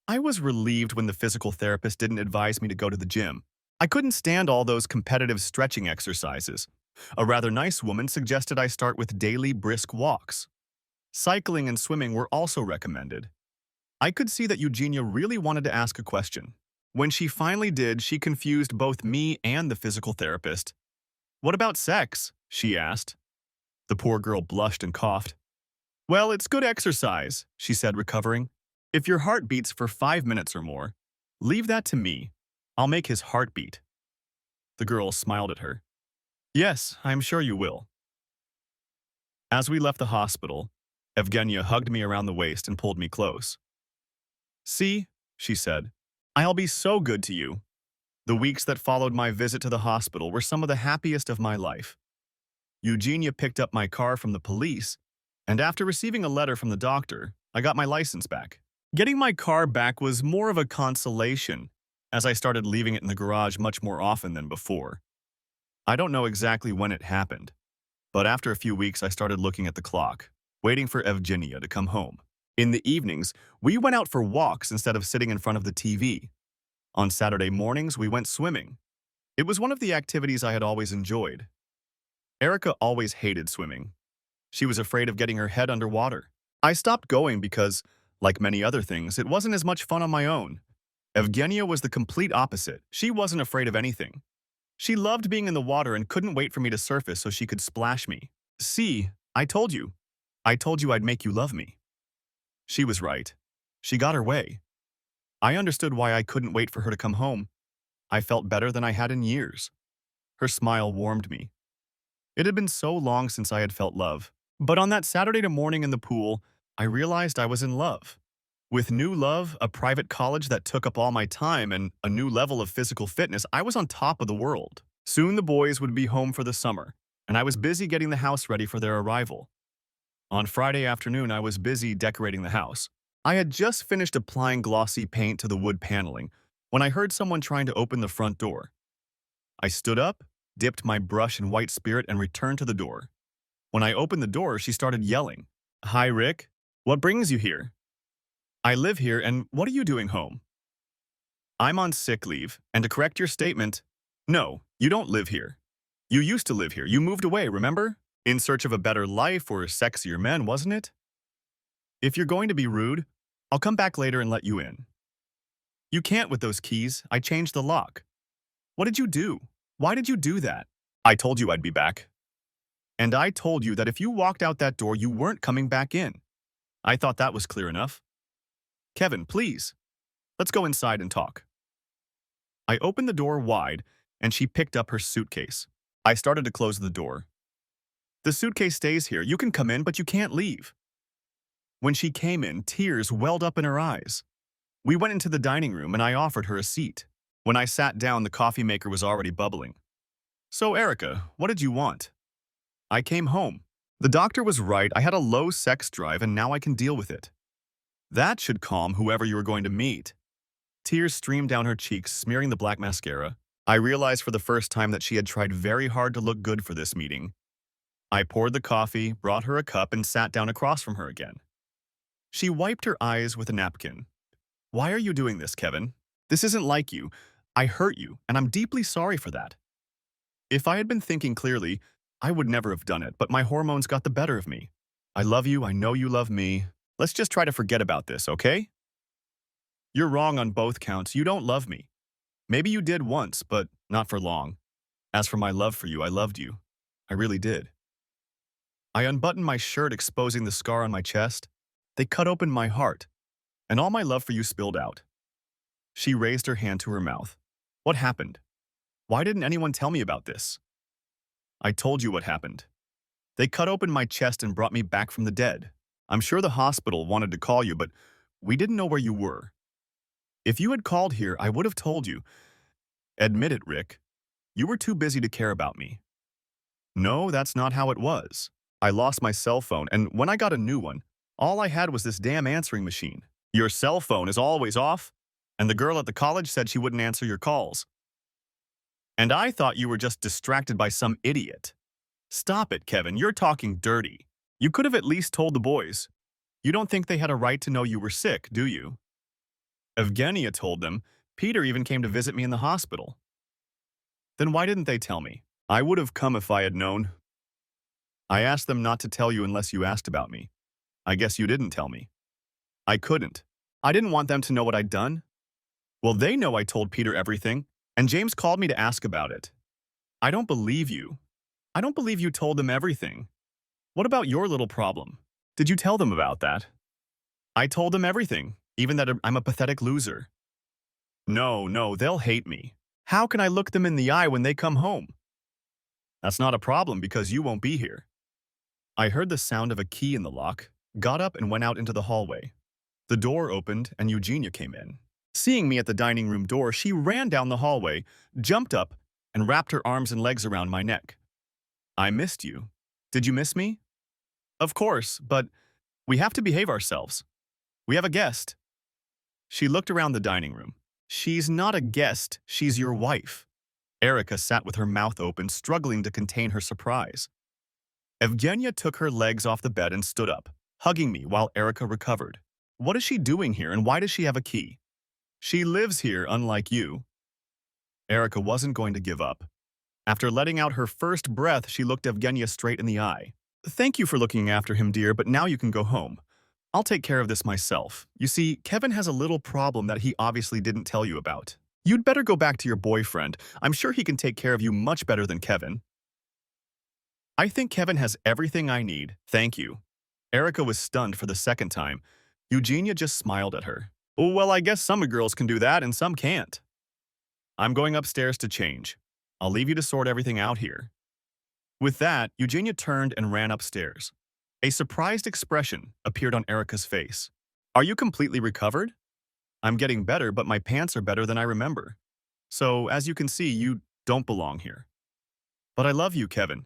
[SPEAKER 1] I was relieved when the physical therapist didn't advise me to go to the gym. I couldn't stand all those competitive stretching exercises. A rather nice woman suggested I start with daily brisk walks. Cycling and swimming were also recommended. I could see that Eugenia really wanted to ask a question. When she finally did, she confused both me and the physical therapist. What about sex? She asked. The poor girl blushed and coughed. Well, it's good exercise, she said, recovering. If your heart beats for 5 minutes or more, leave that to me. I'll make his heart beat. The girl smiled at her. Yes, I'm sure you will. As we left the hospital, Evgenia hugged me around the waist and pulled me close. See, she said, I'll be so good to you. The weeks that followed my visit to the hospital were some of the happiest of my life. Eugenia picked up my car from the police, and after receiving a letter from the doctor, I got my license back. Getting my car back was more of a consolation, as I started leaving it in the garage much more often than before. I don't know exactly when it happened, but after a few weeks I started looking at the clock, waiting for Evgenia to come home. In the evenings, we went out for walks instead of sitting in front of the TV. On Saturday mornings, we went swimming. It was one of the activities I had always enjoyed. Erica always hated swimming. She was afraid of getting her head underwater. I stopped going because, like many other things, it wasn't as much fun on my own. Evgenia was the complete opposite. She wasn't afraid of anything. She loved being in the water and couldn't wait for me to surface so she could splash me. See, I told you. I told you I'd make you love me. She was right. She got her way. I understood why I couldn't wait for her to come home. I felt better than I had in years. Her smile warmed me. It had been so long since I had felt love. But on that Saturday morning in the pool, I realized I was in love. With new love, a private college that took up all my time, and a new level of physical fitness, I was on top of the world. Soon the boys would be home for the summer, and I was busy getting the house ready for their arrival. On Friday afternoon, I was busy decorating the house. I had just finished applying glossy paint to the wood paneling when I heard someone trying to open the front door. I stood up, dipped my brush in white spirit, and returned to the door. When I opened the door, she started yelling. "Hi, Rick. What brings you here?" "I live here, and what are you doing home?" "I'm on sick leave, and to correct your statement, no, you don't live here. You used to live here. You moved away, remember? In search of a better life or sexier men, wasn't it? If you're going to be rude, I'll come back later and let you in." "You can't with those keys. I changed the lock." "What did you do? Why did you do that?" "I told you I'd be back. And I told you that if you walked out that door, you weren't coming back in. I thought that was clear enough." "Kevin, please. Let's go inside and talk." I opened the door wide, and she picked up her suitcase. I started to close the door. "The suitcase stays here. You can come in, but you can't leave." When she came in, tears welled up in her eyes. We went into the dining room, and I offered her a seat. When I sat down, the coffee maker was already bubbling. "So, Erica, what did you want?" "I came home. The doctor was right. I had a low sex drive, and now I can deal with it." "That should calm whoever you were going to meet." Tears streamed down her cheeks, smearing the black mascara. I realized for the first time that she had tried very hard to look good for this meeting. I poured the coffee, brought her a cup, and sat down across from her again. She wiped her eyes with a napkin. "Why are you doing this, Kevin? This isn't like you. I hurt you, and I'm deeply sorry for that. If I had been thinking clearly, I would never have done it, but my hormones got the better of me. I love you, I know you love me. Let's just try to forget about this, okay? You're wrong on both counts. You don't love me. Maybe you did once, but not for long. As for my love for you, I loved you. I really did." I unbuttoned my shirt, exposing the scar on my chest. They cut open my heart, and all my love for you spilled out. She raised her hand to her mouth. "What happened? Why didn't anyone tell me about this?" "I told you what happened. They cut open my chest and brought me back from the dead. I'm sure the hospital wanted to call you, but we didn't know where you were. If you had called here, I would have told you. Admit it, Rick. You were too busy to care about me." "No, that's not how it was. I lost my cell phone, and when I got a new one, all I had was this damn answering machine. Your cell phone is always off, and the girl at the college said she wouldn't answer your calls. And I thought you were just distracted by some idiot." "Stop it, Kevin. You're talking dirty. You could have at least told the boys. You don't think they had a right to know you were sick, do you?" "Evgenia told them. Peter even came to visit me in the hospital." "Then why didn't they tell me? I would have come if I had known." "I asked them not to tell you unless you asked about me. I guess you didn't tell me." "I couldn't. I didn't want them to know what I'd done." "Well, they know I told Peter everything, and James called me to ask about it." "I don't believe you. I don't believe you told them everything. What about your little problem? Did you tell them about that?" "I told them everything, even that I'm a pathetic loser." No, they'll hate me. How can I look them in the eye when they come home?" "That's not a problem because you won't be here." I heard the sound of a key in the lock, got up and went out into the hallway. The door opened and Eugenia came in. Seeing me at the dining room door, she ran down the hallway, jumped up, and wrapped her arms and legs around my neck. "I missed you. Did you miss me? Of course, but we have to behave ourselves. We have a guest. She looked around the dining room. She's not a guest, she's your wife. Erica sat with her mouth open, struggling to contain her surprise. Evgenia took her legs off the bed and stood up, hugging me while Erica recovered. What is she doing here and why does she have a key? She lives here, unlike you. Erica wasn't going to give up. After letting out her first breath, she looked Evgenia straight in the eye. Thank you for looking after him, dear, but now you can go home. I'll take care of this myself. You see, Kevin has a little problem that he obviously didn't tell you about. You'd better go back to your boyfriend. I'm sure he can take care of you much better than Kevin. I think Kevin has everything I need, thank you. Erica was stunned for the second time. Eugenia just smiled at her. Well, I guess some girls can do that and some can't. I'm going upstairs to change. I'll leave you to sort everything out here. With that, Eugenia turned and ran upstairs. A surprised expression appeared on Erica's face. Are you completely recovered? I'm getting better, but my pants are better than I remember. So, as you can see, you don't belong here. But I love you, Kevin.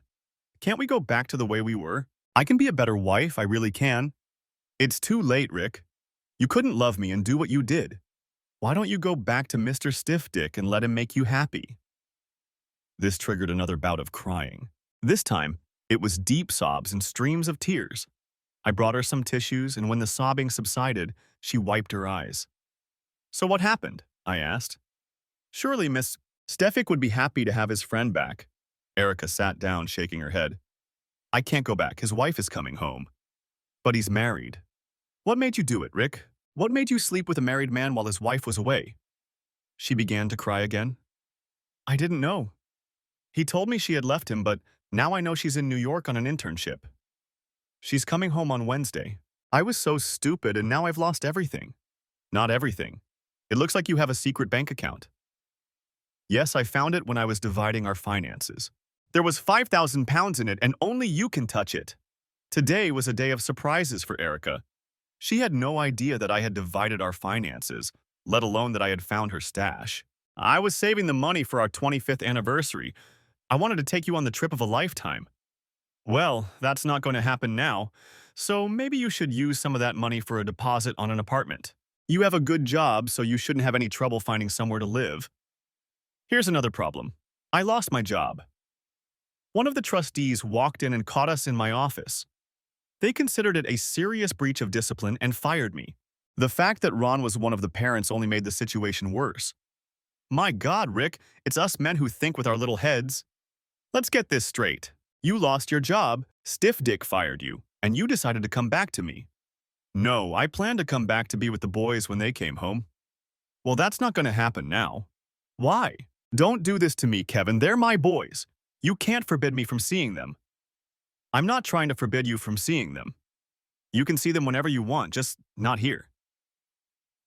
[SPEAKER 1] Can't we go back to the way we were? I can be a better wife, I really can. It's too late, Rick. You couldn't love me and do what you did. Why don't you go back to Mr. Stiff Dick and let him make you happy? This triggered another bout of crying. This time, it was deep sobs and streams of tears. I brought her some tissues, and when the sobbing subsided, she wiped her eyes. So what happened? I asked. Surely Miss Stefik would be happy to have his friend back. Erica sat down, shaking her head. I can't go back. His wife is coming home. But he's married. What made you do it, Rick? What made you sleep with a married man while his wife was away? She began to cry again. I didn't know. He told me she had left him, but now I know she's in New York on an internship. She's coming home on Wednesday. I was so stupid and now I've lost everything. Not everything. It looks like you have a secret bank account. Yes, I found it when I was dividing our finances. There was £5,000 in it and only you can touch it. Today was a day of surprises for Erica. She had no idea that I had divided our finances, let alone that I had found her stash. I was saving the money for our 25th anniversary. I wanted to take you on the trip of a lifetime. Well, that's not going to happen now, so maybe you should use some of that money for a deposit on an apartment. You have a good job, so you shouldn't have any trouble finding somewhere to live. Here's another problem. I lost my job. One of the trustees walked in and caught us in my office. They considered it a serious breach of discipline and fired me. The fact that Ron was one of the parents only made the situation worse. My God, Rick, it's us men who think with our little heads. Let's get this straight. You lost your job, Stiff Dick fired you, and you decided to come back to me. No, I planned to come back to be with the boys when they came home. Well, that's not going to happen now. Why? Don't do this to me, Kevin. They're my boys. You can't forbid me from seeing them. I'm not trying to forbid you from seeing them. You can see them whenever you want, just not here.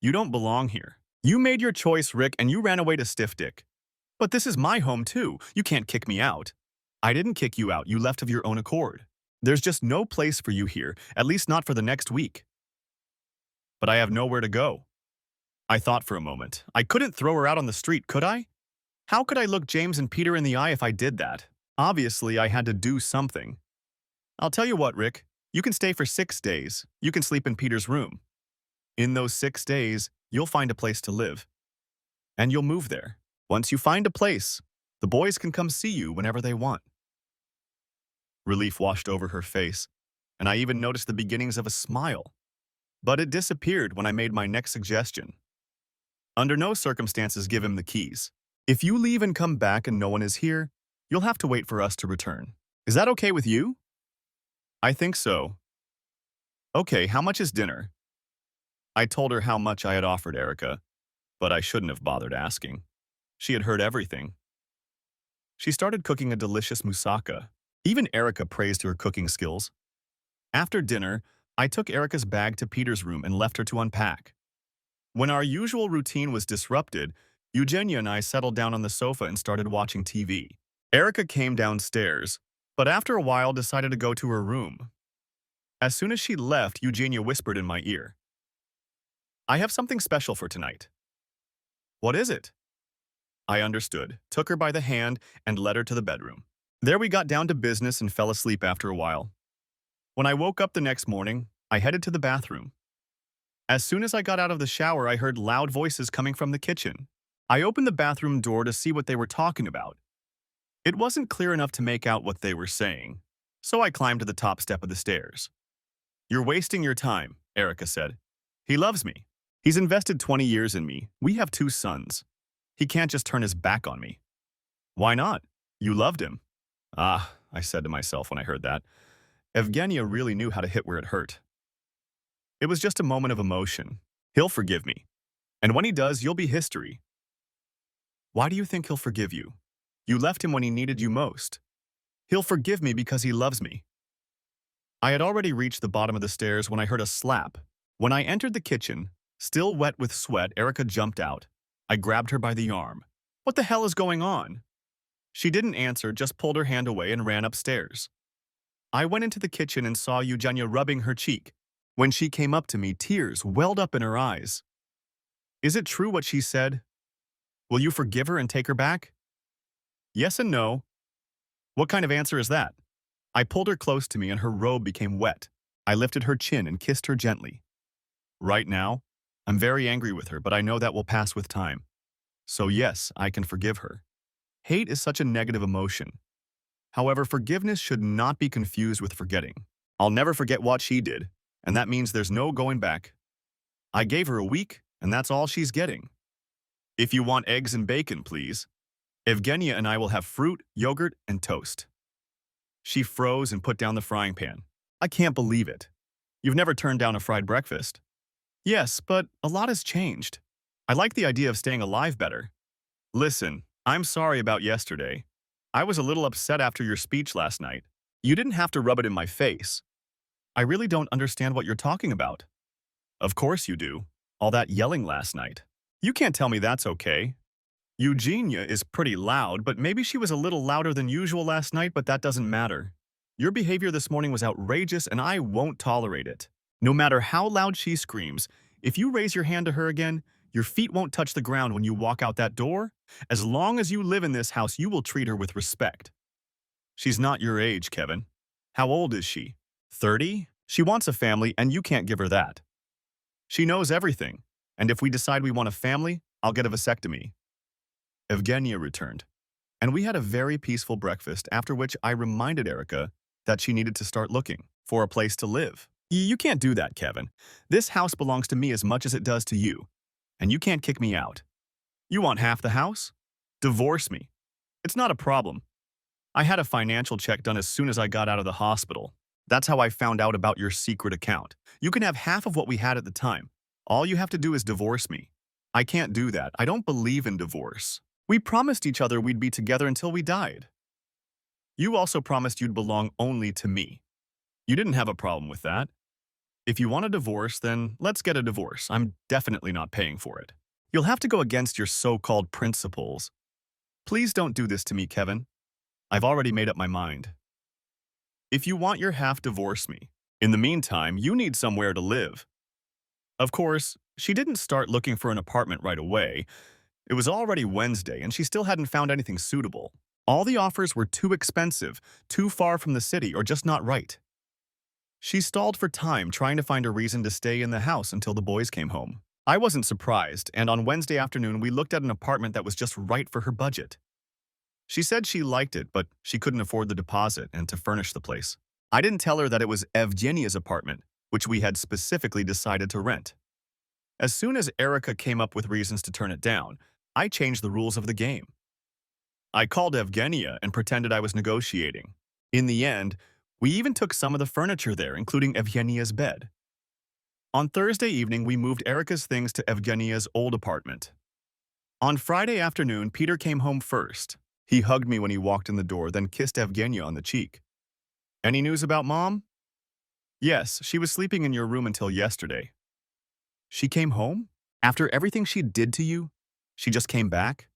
[SPEAKER 1] You don't belong here. You made your choice, Rick, and you ran away to Stiff Dick. But this is my home, too. You can't kick me out. I didn't kick you out. You left of your own accord. There's just no place for you here, at least not for the next week. But I have nowhere to go. I thought for a moment. I couldn't throw her out on the street, could I? How could I look James and Peter in the eye if I did that? Obviously, I had to do something. I'll tell you what, Rick. You can stay for 6 days. You can sleep in Peter's room. In those 6 days, you'll find a place to live. And you'll move there. Once you find a place, the boys can come see you whenever they want. Relief washed over her face, and I even noticed the beginnings of a smile. But it disappeared when I made my next suggestion. Under no circumstances give him the keys. If you leave and come back and no one is here, you'll have to wait for us to return. Is that okay with you? I think so. Okay, how much is dinner? I told her how much I had offered Erica, but I shouldn't have bothered asking. She had heard everything. She started cooking a delicious moussaka. Even Erica praised her cooking skills. After dinner, I took Erica's bag to Peter's room and left her to unpack. When our usual routine was disrupted, Eugenia and I settled down on the sofa and started watching TV. Erica came downstairs, but after a while decided to go to her room. As soon as she left, Eugenia whispered in my ear, I have something special for tonight. What is it? I understood, took her by the hand, and led her to the bedroom. There we got down to business and fell asleep after a while. When I woke up the next morning, I headed to the bathroom. As soon as I got out of the shower, I heard loud voices coming from the kitchen. I opened the bathroom door to see what they were talking about. It wasn't clear enough to make out what they were saying, so I climbed to the top step of the stairs. "You're wasting your time," Erica said. "He loves me. He's invested 20 years in me. We have 2 sons. He can't just turn his back on me." "Why not? You loved him." "Ah," I said to myself when I heard that. Evgenia really knew how to hit where it hurt. "It was just a moment of emotion. He'll forgive me. And when he does, you'll be history." "Why do you think he'll forgive you? You left him when he needed you most." "He'll forgive me because he loves me." I had already reached the bottom of the stairs when I heard a slap. When I entered the kitchen, still wet with sweat, Erica jumped out. I grabbed her by the arm. "What the hell is going on?" She didn't answer, just pulled her hand away and ran upstairs. I went into the kitchen and saw Eugenia rubbing her cheek. When she came up to me, tears welled up in her eyes. "Is it true what she said? Will you forgive her and take her back?" "Yes and no." "What kind of answer is that?" I pulled her close to me and her robe became wet. I lifted her chin and kissed her gently. "Right now, I'm very angry with her, but I know that will pass with time. So yes, I can forgive her." Hate is such a negative emotion. However, forgiveness should not be confused with forgetting. I'll never forget what she did, and that means there's no going back. I gave her a week, and that's all she's getting. "If you want eggs and bacon, please. Evgenia and I will have fruit, yogurt, and toast." She froze and put down the frying pan. "I can't believe it. You've never turned down a fried breakfast." "Yes, but a lot has changed. I like the idea of staying alive better." "Listen, I'm sorry about yesterday. I was a little upset after your speech last night. You didn't have to rub it in my face. I really don't understand what you're talking about." "Of course you do. All that yelling last night. You can't tell me that's okay. Eugenia is pretty loud, but maybe she was a little louder than usual last night, but that doesn't matter. Your behavior this morning was outrageous and I won't tolerate it. No matter how loud she screams, if you raise your hand to her again, your feet won't touch the ground when you walk out that door. As long as you live in this house, you will treat her with respect." "She's not your age, Kevin. How old is she? 30? She wants a family and you can't give her that." "She knows everything. And if we decide we want a family, I'll get a vasectomy." Evgenia returned, and we had a very peaceful breakfast, after which I reminded Erica that she needed to start looking for a place to live. "You can't do that, Kevin. This house belongs to me as much as it does to you, and you can't kick me out. You want half the house? Divorce me. It's not a problem. I had a financial check done as soon as I got out of the hospital. That's how I found out about your secret account. You can have half of what we had at the time. All you have to do is divorce me." "I can't do that. I don't believe in divorce. We promised each other we'd be together until we died. You also promised you'd belong only to me. You didn't have a problem with that. If you want a divorce, then let's get a divorce. I'm definitely not paying for it. You'll have to go against your so-called principles. Please don't do this to me, Kevin. I've already made up my mind. If you want your half, divorce me. In the meantime, you need somewhere to live." Of course, she didn't start looking for an apartment right away. It was already Wednesday, and she still hadn't found anything suitable. All the offers were too expensive, too far from the city, or just not right. She stalled for time, trying to find a reason to stay in the house until the boys came home. I wasn't surprised, and on Wednesday afternoon we looked at an apartment that was just right for her budget. She said she liked it, but she couldn't afford the deposit and to furnish the place. I didn't tell her that it was Evgenia's apartment, which we had specifically decided to rent. As soon as Erica came up with reasons to turn it down, I changed the rules of the game. I called Evgenia and pretended I was negotiating. In the end, we even took some of the furniture there, including Evgenia's bed. On Thursday evening, we moved Erica's things to Evgenia's old apartment. On Friday afternoon, Peter came home first. He hugged me when he walked in the door, then kissed Evgenia on the cheek. "Any news about Mom?" "Yes, she was sleeping in your room until yesterday." "She came home? After everything she did to you? She just came back?"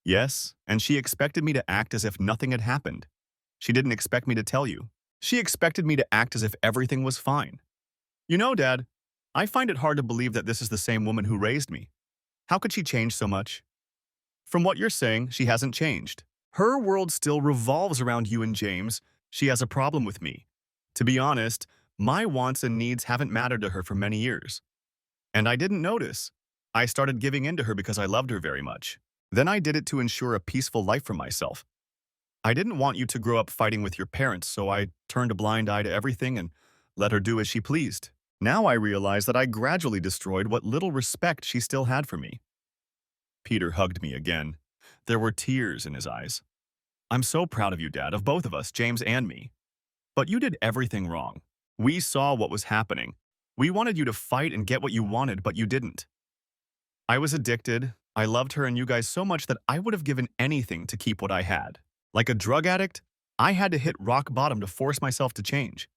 [SPEAKER 1] "Yes, and she expected me to act as if nothing had happened. She didn't expect me to tell you. She expected me to act as if everything was fine. You know, Dad, I find it hard to believe that this is the same woman who raised me. How could she change so much?" "From what you're saying, she hasn't changed. Her world still revolves around you and James. She has a problem with me. To be honest, my wants and needs haven't mattered to her for many years. And I didn't notice. I started giving in to her because I loved her very much. Then I did it to ensure a peaceful life for myself. I didn't want you to grow up fighting with your parents, so I turned a blind eye to everything and let her do as she pleased. Now I realize that I gradually destroyed what little respect she still had for me. Peter hugged me again. There were tears in his eyes. I'm so proud of you, Dad, of both of us, James and me. But you did everything wrong. We saw what was happening. We wanted you to fight and get what you wanted, but you didn't. I was addicted. I loved her and you guys so much that I would have given anything to keep what I had. Like a drug addict, I had to hit rock bottom to force myself to change.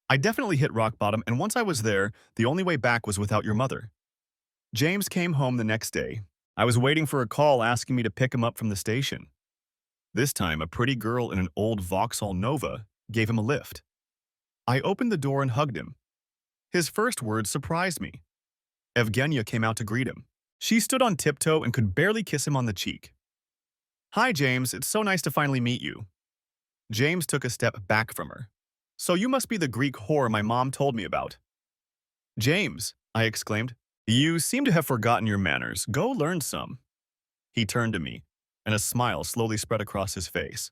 [SPEAKER 1] I definitely hit rock bottom, and once I was there, the only way back was without your mother. James came home the next day. I was waiting for a call asking me to pick him up from the station. This time, a pretty girl in an old Vauxhall Nova gave him a lift. I opened the door and hugged him. His first words surprised me. Evgenia came out to greet him. She stood on tiptoe and could barely kiss him on the cheek. Hi, James. It's so nice to finally meet you. James took a step back from her. So you must be the Greek whore my mom told me about. James, I exclaimed, you seem to have forgotten your manners. Go learn some. He turned to me, and a smile slowly spread across his face.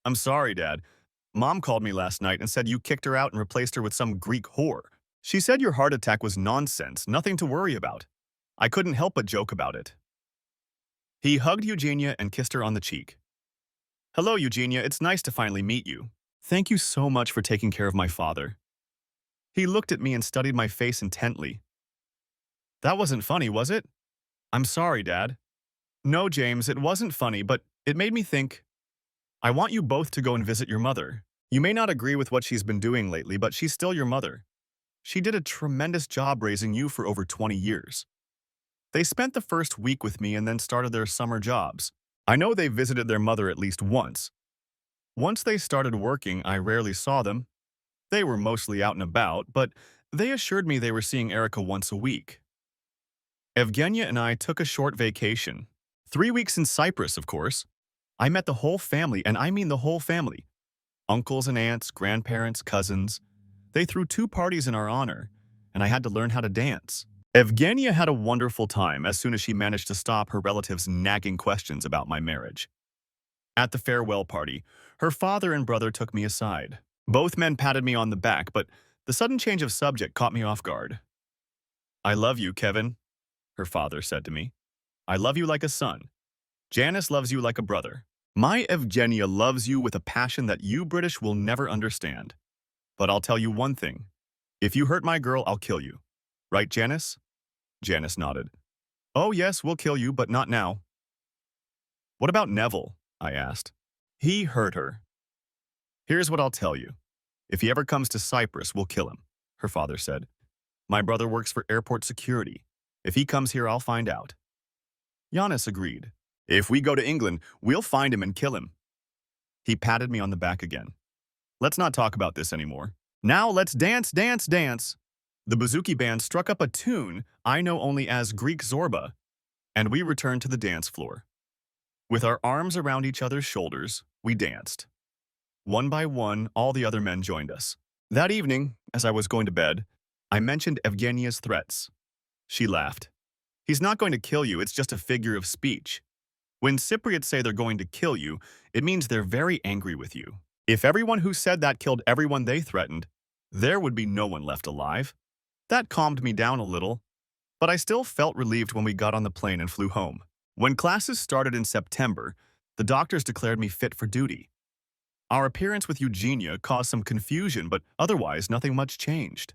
[SPEAKER 1] I'm sorry, Dad. Mom called me last night and said you kicked her out and replaced her with some Greek whore. She said your heart attack was nonsense, nothing to worry about. I couldn't help but joke about it. He hugged Eugenia and kissed her on the cheek. Hello, Eugenia. It's nice to finally meet you. Thank you so much for taking care of my father. He looked at me and studied my face intently. That wasn't funny, was it? I'm sorry, Dad. No, James, it wasn't funny, but it made me think. I want you both to go and visit your mother. You may not agree with what she's been doing lately, but she's still your mother. She did a tremendous job raising you for over 20 years. They spent the first week with me and then started their summer jobs. I know they visited their mother at least once. Once they started working, I rarely saw them. They were mostly out and about, but they assured me they were seeing Erica once a week. Evgenia and I took a short vacation. 3 weeks in Cyprus, of course. I met the whole family, and I mean the whole family. Uncles and aunts, grandparents, cousins. They threw 2 parties in our honor, and I had to learn how to dance. Evgenia had a wonderful time as soon as she managed to stop her relatives' nagging questions about my marriage. At the farewell party, her father and brother took me aside. Both men patted me on the back, but the sudden change of subject caught me off guard. I love you, Kevin, her father said to me. I love you like a son. Janice loves you like a brother. My Evgenia loves you with a passion that you British will never understand. But I'll tell you one thing. If you hurt my girl, I'll kill you. Right, Janice? Janice nodded. Oh yes, we'll kill you, but not now. What about Neville? I asked. He hurt her. Here's what I'll tell you. If he ever comes to Cyprus, we'll kill him, her father said. My brother works for airport security. If he comes here, I'll find out. Giannis agreed. If we go to England, we'll find him and kill him. He patted me on the back again. Let's not talk about this anymore. Now let's dance, dance, dance. The bouzouki band struck up a tune I know only as Greek Zorba, and we returned to the dance floor. With our arms around each other's shoulders, we danced. One by one, all the other men joined us. That evening, as I was going to bed, I mentioned Evgenia's threats. She laughed. He's not going to kill you, it's just a figure of speech. When Cypriots say they're going to kill you, it means they're very angry with you. If everyone who said that killed everyone they threatened, there would be no one left alive. That calmed me down a little, but I still felt relieved when we got on the plane and flew home. When classes started in September, the doctors declared me fit for duty. Our appearance with Eugenia caused some confusion, but otherwise nothing much changed.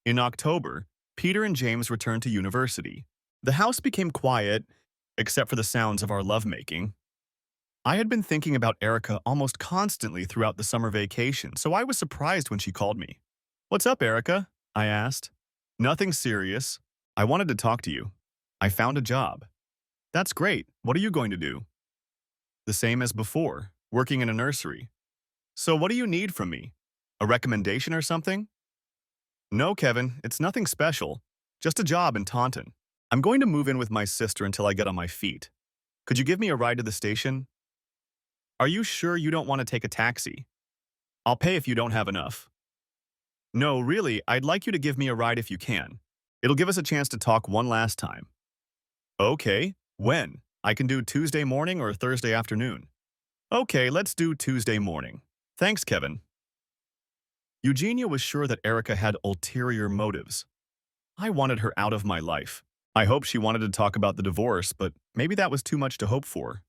[SPEAKER 1] In October, Peter and James returned to university. The house became quiet, except for the sounds of our lovemaking. I had been thinking about Erica almost constantly throughout the summer vacation, so I was surprised when she called me. What's up, Erica? I asked. Nothing serious. I wanted to talk to you. I found a job. That's great. What are you going to do? The same as before, working in a nursery. So what do you need from me? A recommendation or something? No, Kevin, it's nothing special. Just a job in Taunton. I'm going to move in with my sister until I get on my feet. Could you give me a ride to the station? Are you sure you don't want to take a taxi? I'll pay if you don't have enough. No, really, I'd like you to give me a ride if you can. It'll give us a chance to talk one last time. Okay, when? I can do Tuesday morning or Thursday afternoon. Okay, let's do Tuesday morning. Thanks, Kevin. Eugenia was sure that Erica had ulterior motives. I wanted her out of my life. I hoped she wanted to talk about the divorce, but maybe that was too much to hope for.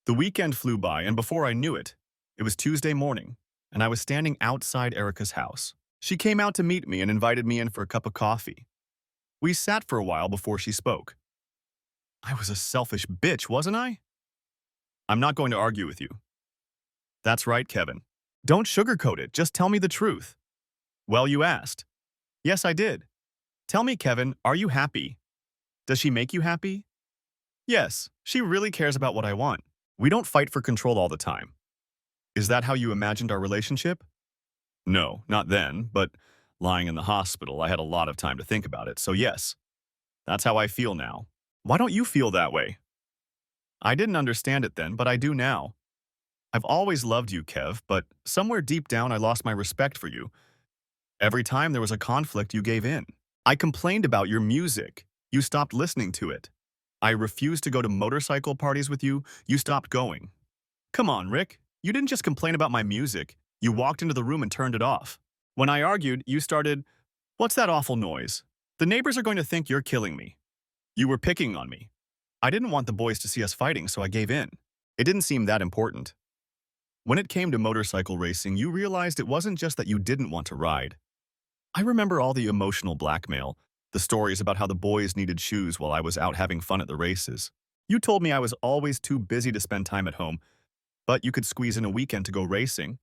[SPEAKER 1] The weekend flew by, and before I knew it, it was Tuesday morning, and I was standing outside Erica's house. She came out to meet me and invited me in for a cup of coffee. We sat for a while before she spoke. I was a selfish bitch, wasn't I? I'm not going to argue with you. That's right, Kevin. Don't sugarcoat it, just tell me the truth. Well, you asked. Yes, I did. Tell me, Kevin, are you happy? Does she make you happy? Yes, she really cares about what I want. We don't fight for control all the time. Is that how you imagined our relationship? No, not then, but lying in the hospital, I had a lot of time to think about it, so yes, that's how I feel now. Why don't you feel that way? I didn't understand it then, but I do now. I've always loved you, Kev, but somewhere deep down I lost my respect for you. Every time there was a conflict, you gave in. I complained about your music. You stopped listening to it. I refused to go to motorcycle parties with you. You stopped going. Come on, Rick. You didn't just complain about my music. You walked into the room and turned it off. When I argued, you started, "What's that awful noise? The neighbors are going to think you're killing me." You were picking on me. I didn't want the boys to see us fighting, so I gave in. It didn't seem that important. When it came to motorcycle racing, you realized it wasn't just that you didn't want to ride. I remember all the emotional blackmail, the stories about how the boys needed shoes while I was out having fun at the races. You told me I was always too busy to spend time at home, but you could squeeze in a weekend to go racing.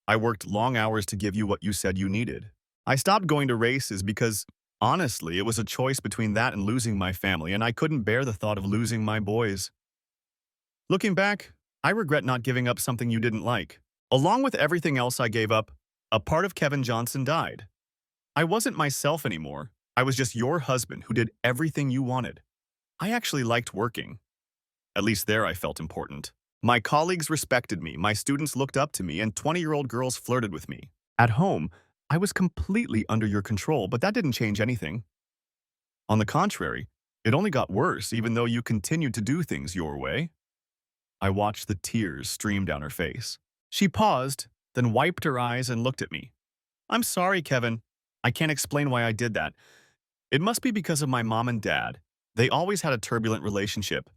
[SPEAKER 1] I worked long hours to give you what you said you needed. I stopped going to races because, honestly, it was a choice between that and losing my family, and I couldn't bear the thought of losing my boys. Looking back, I regret not giving up something you didn't like. Along with everything else I gave up, a part of Kevin Johnson died. I wasn't myself anymore. I was just your husband who did everything you wanted. I actually liked working. At least there I felt important. My colleagues respected me, my students looked up to me, and 20-year-old girls flirted with me. At home, I was completely under your control, but that didn't change anything. On the contrary, it only got worse even though you continued to do things your way. I watched the tears stream down her face. She paused, then wiped her eyes and looked at me. I'm sorry, Kevin. I can't explain why I did that. It must be because of my mom and dad. They always had a turbulent relationship.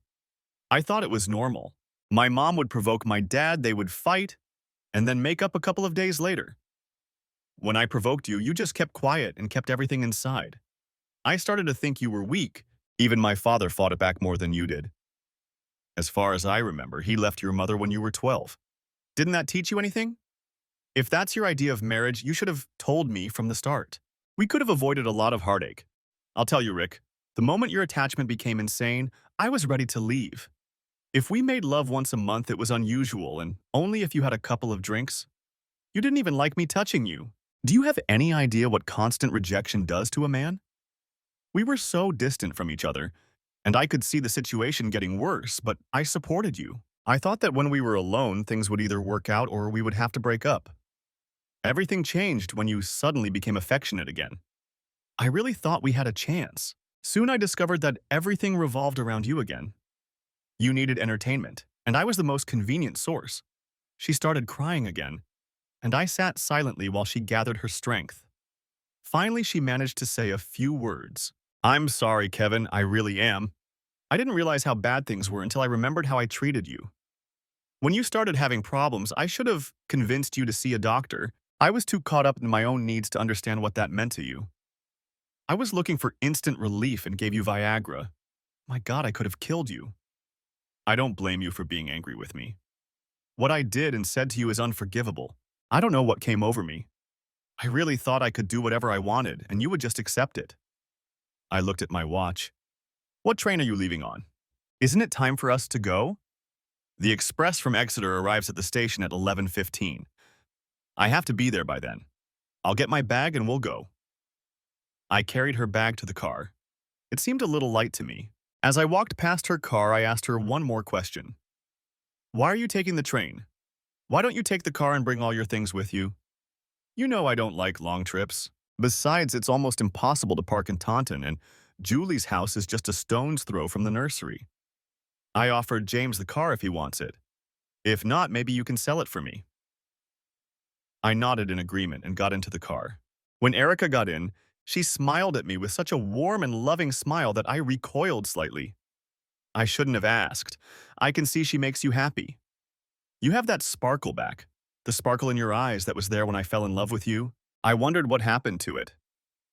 [SPEAKER 1] I thought it was normal. My mom would provoke my dad, they would fight, and then make up a couple of days later. When I provoked you, you just kept quiet and kept everything inside. I started to think you were weak. Even my father fought it back more than you did. As far as I remember, he left your mother when you were 12. Didn't that teach you anything? If that's your idea of marriage, you should have told me from the start. We could have avoided a lot of heartache. I'll tell you, Rick, the moment your attachment became insane, I was ready to leave. If we made love once a month, it was unusual, and only if you had a couple of drinks. You didn't even like me touching you. Do you have any idea what constant rejection does to a man? We were so distant from each other, and I could see the situation getting worse, but I supported you. I thought that when we were alone, things would either work out or we would have to break up. Everything changed when you suddenly became affectionate again. I really thought we had a chance. Soon I discovered that everything revolved around you again. You needed entertainment, and I was the most convenient source. She started crying again, and I sat silently while she gathered her strength. Finally, she managed to say a few words. I'm sorry, Kevin, I really am. I didn't realize how bad things were until I remembered how I treated you. When you started having problems, I should have convinced you to see a doctor. I was too caught up in my own needs to understand what that meant to you. I was looking for instant relief and gave you Viagra. My God, I could have killed you. I don't blame you for being angry with me. What I did and said to you is unforgivable. I don't know what came over me. I really thought I could do whatever I wanted, and you would just accept it. I looked at my watch. What train are you leaving on? Isn't it time for us to go? The express from Exeter arrives at the station at 11:15. I have to be there by then. I'll get my bag and we'll go. I carried her bag to the car. It seemed a little light to me. As I walked past her car, I asked her one more question. Why are you taking the train? Why don't you take the car and bring all your things with you? You know I don't like long trips. Besides, it's almost impossible to park in Taunton, and Julie's house is just a stone's throw from the nursery. I offered James the car if he wants it. If not, maybe you can sell it for me. I nodded in agreement and got into the car. When Erica got in, she smiled at me with such a warm and loving smile that I recoiled slightly. I shouldn't have asked. I can see she makes you happy. You have that sparkle back. The sparkle in your eyes that was there when I fell in love with you. I wondered what happened to it.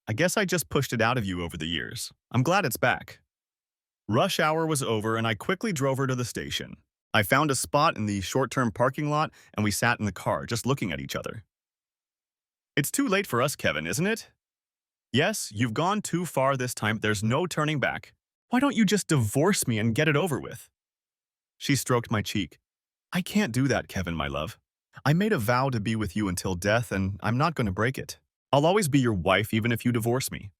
[SPEAKER 1] I guess I just pushed it out of you over the years. I'm glad it's back. Rush hour was over and I quickly drove her to the station. I found a spot in the short-term parking lot and we sat in the car just looking at each other. It's too late for us, Kevin, isn't it? Yes, you've gone too far this time. There's no turning back. Why don't you just divorce me and get it over with? She stroked my cheek. I can't do that, Kevin, my love. I made a vow to be with you until death, and I'm not going to break it. I'll always be your wife even if you divorce me.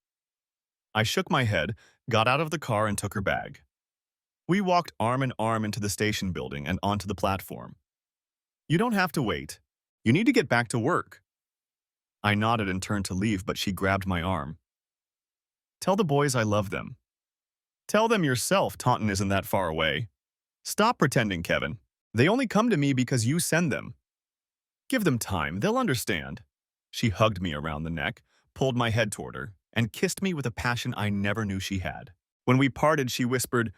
[SPEAKER 1] I shook my head, got out of the car, and took her bag. We walked arm in arm into the station building and onto the platform. You don't have to wait. You need to get back to work. I nodded and turned to leave, but she grabbed my arm. Tell the boys I love them. Tell them yourself Taunton isn't that far away. Stop pretending, Kevin. They only come to me because you send them. Give them time, they'll understand. She hugged me around the neck, pulled my head toward her, and kissed me with a passion I never knew she had. When we parted, she whispered,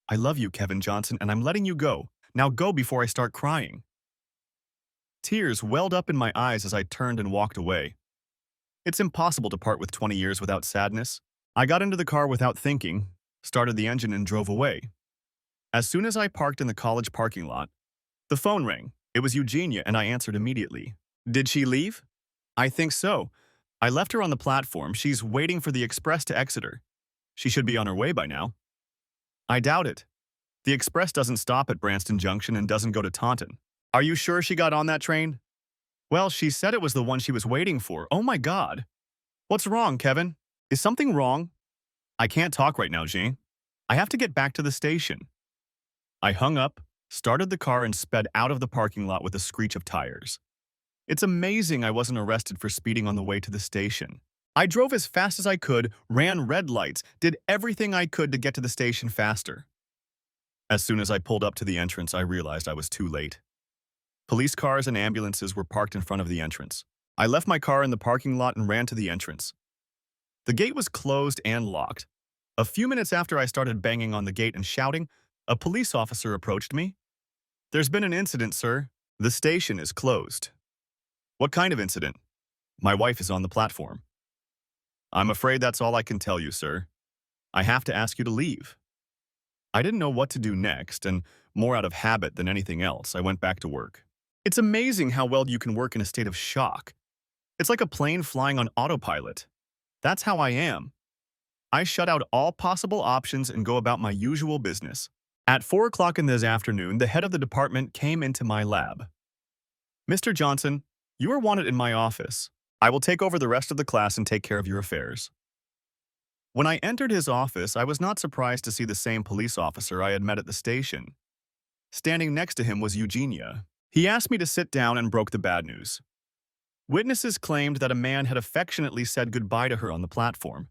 [SPEAKER 1] I love you, Kevin Johnson, and I'm letting you go. Now go before I start crying. Tears welled up in my eyes as I turned and walked away. It's impossible to part with 20 years without sadness. I got into the car without thinking, started the engine, and drove away. As soon as I parked in the college parking lot, the phone rang. It was Eugenia, and I answered immediately. Did she leave? I think so. I left her on the platform. She's waiting for the express to Exeter. She should be on her way by now. I doubt it. The express doesn't stop at Branston Junction and doesn't go to Taunton. Are you sure she got on that train? Well, she said it was the one she was waiting for. Oh my God. What's wrong, Kevin? Is something wrong? I can't talk right now, Jean. I have to get back to the station. I hung up, started the car, and sped out of the parking lot with a screech of tires. It's amazing I wasn't arrested for speeding on the way to the station. I drove as fast as I could, ran red lights, did everything I could to get to the station faster. As soon as I pulled up to the entrance, I realized I was too late. Police cars and ambulances were parked in front of the entrance. I left my car in the parking lot and ran to the entrance. The gate was closed and locked. A few minutes after I started banging on the gate and shouting, a police officer approached me. There's been an incident, sir. The station is closed. What kind of incident? My wife is on the platform. I'm afraid that's all I can tell you, sir. I have to ask you to leave. I didn't know what to do next, and more out of habit than anything else, I went back to work. It's amazing how well you can work in a state of shock. It's like a plane flying on autopilot. That's how I am. I shut out all possible options and go about my usual business. At 4 o'clock in this afternoon, the head of the department came into my lab. Mr. Johnson, you are wanted in my office. I will take over the rest of the class and take care of your affairs. When I entered his office, I was not surprised to see the same police officer I had met at the station. Standing next to him was Eugenia. He asked me to sit down and broke the bad news. Witnesses claimed that a man had affectionately said goodbye to her on the platform.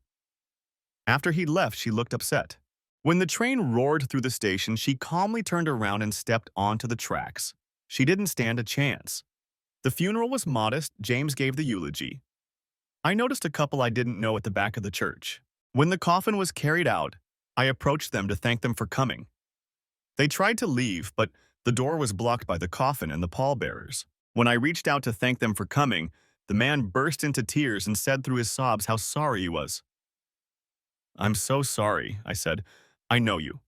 [SPEAKER 1] After he left, she looked upset. When the train roared through the station, she calmly turned around and stepped onto the tracks. She didn't stand a chance. The funeral was modest. James gave the eulogy. I noticed a couple I didn't know at the back of the church. When the coffin was carried out, I approached them to thank them for coming. They tried to leave, but the door was blocked by the coffin and the pallbearers. When I reached out to thank them for coming, the man burst into tears and said through his sobs how sorry he was. I'm so sorry, I said. I know you.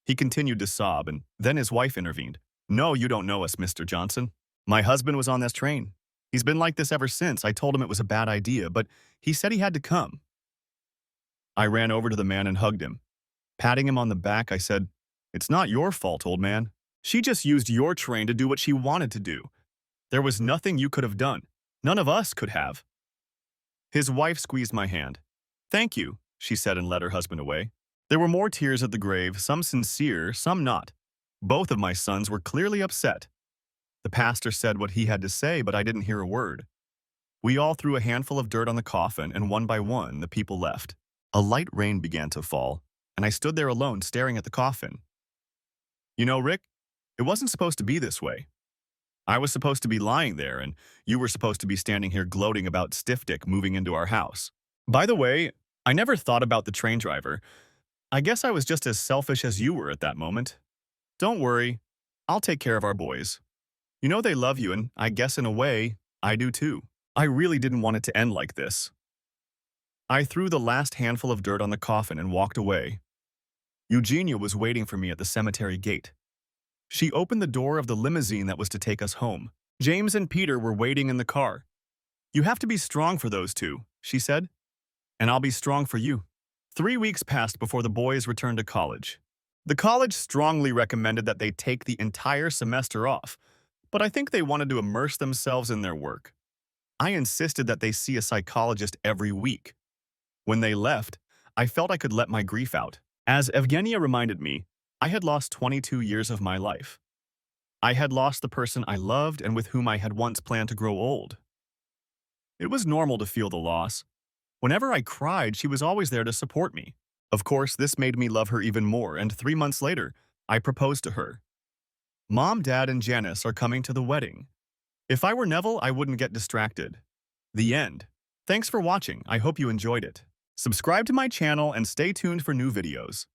[SPEAKER 1] He continued to sob, and then his wife intervened. No, you don't know us, Mr. Johnson. My husband was on this train. He's been like this ever since. I told him it was a bad idea, but he said he had to come. I ran over to the man and hugged him. Patting him on the back, I said, It's not your fault, old man. She just used your train to do what she wanted to do. There was nothing you could have done. None of us could have. His wife squeezed my hand. Thank you, she said, and led her husband away. There were more tears at the grave, some sincere, some not. Both of my sons were clearly upset. The pastor said what he had to say, but I didn't hear a word. We all threw a handful of dirt on the coffin, and one by one, the people left. A light rain began to fall, and I stood there alone staring at the coffin. You know, Rick, it wasn't supposed to be this way. I was supposed to be lying there, and you were supposed to be standing here gloating about Stiff Dick moving into our house. By the way, I never thought about the train driver. I guess I was just as selfish as you were at that moment. Don't worry, I'll take care of our boys. You know they love you, and I guess in a way, I do too. I really didn't want it to end like this. I threw the last handful of dirt on the coffin and walked away. Eugenia was waiting for me at the cemetery gate. She opened the door of the limousine that was to take us home. James and Peter were waiting in the car. You have to be strong for those two, she said, and I'll be strong for you. 3 weeks passed before the boys returned to college. The college strongly recommended that they take the entire semester off, but I think they wanted to immerse themselves in their work. I insisted that they see a psychologist every week. When they left, I felt I could let my grief out. As Evgenia reminded me, I had lost 22 years of my life. I had lost the person I loved and with whom I had once planned to grow old. It was normal to feel the loss. Whenever I cried, she was always there to support me. Of course, this made me love her even more, and 3 months later, I proposed to her. Mom, Dad, and Janice are coming to the wedding. If I were Neville, I wouldn't get distracted. The end. Thanks for watching. I hope you enjoyed it. Subscribe to my channel and stay tuned for new videos.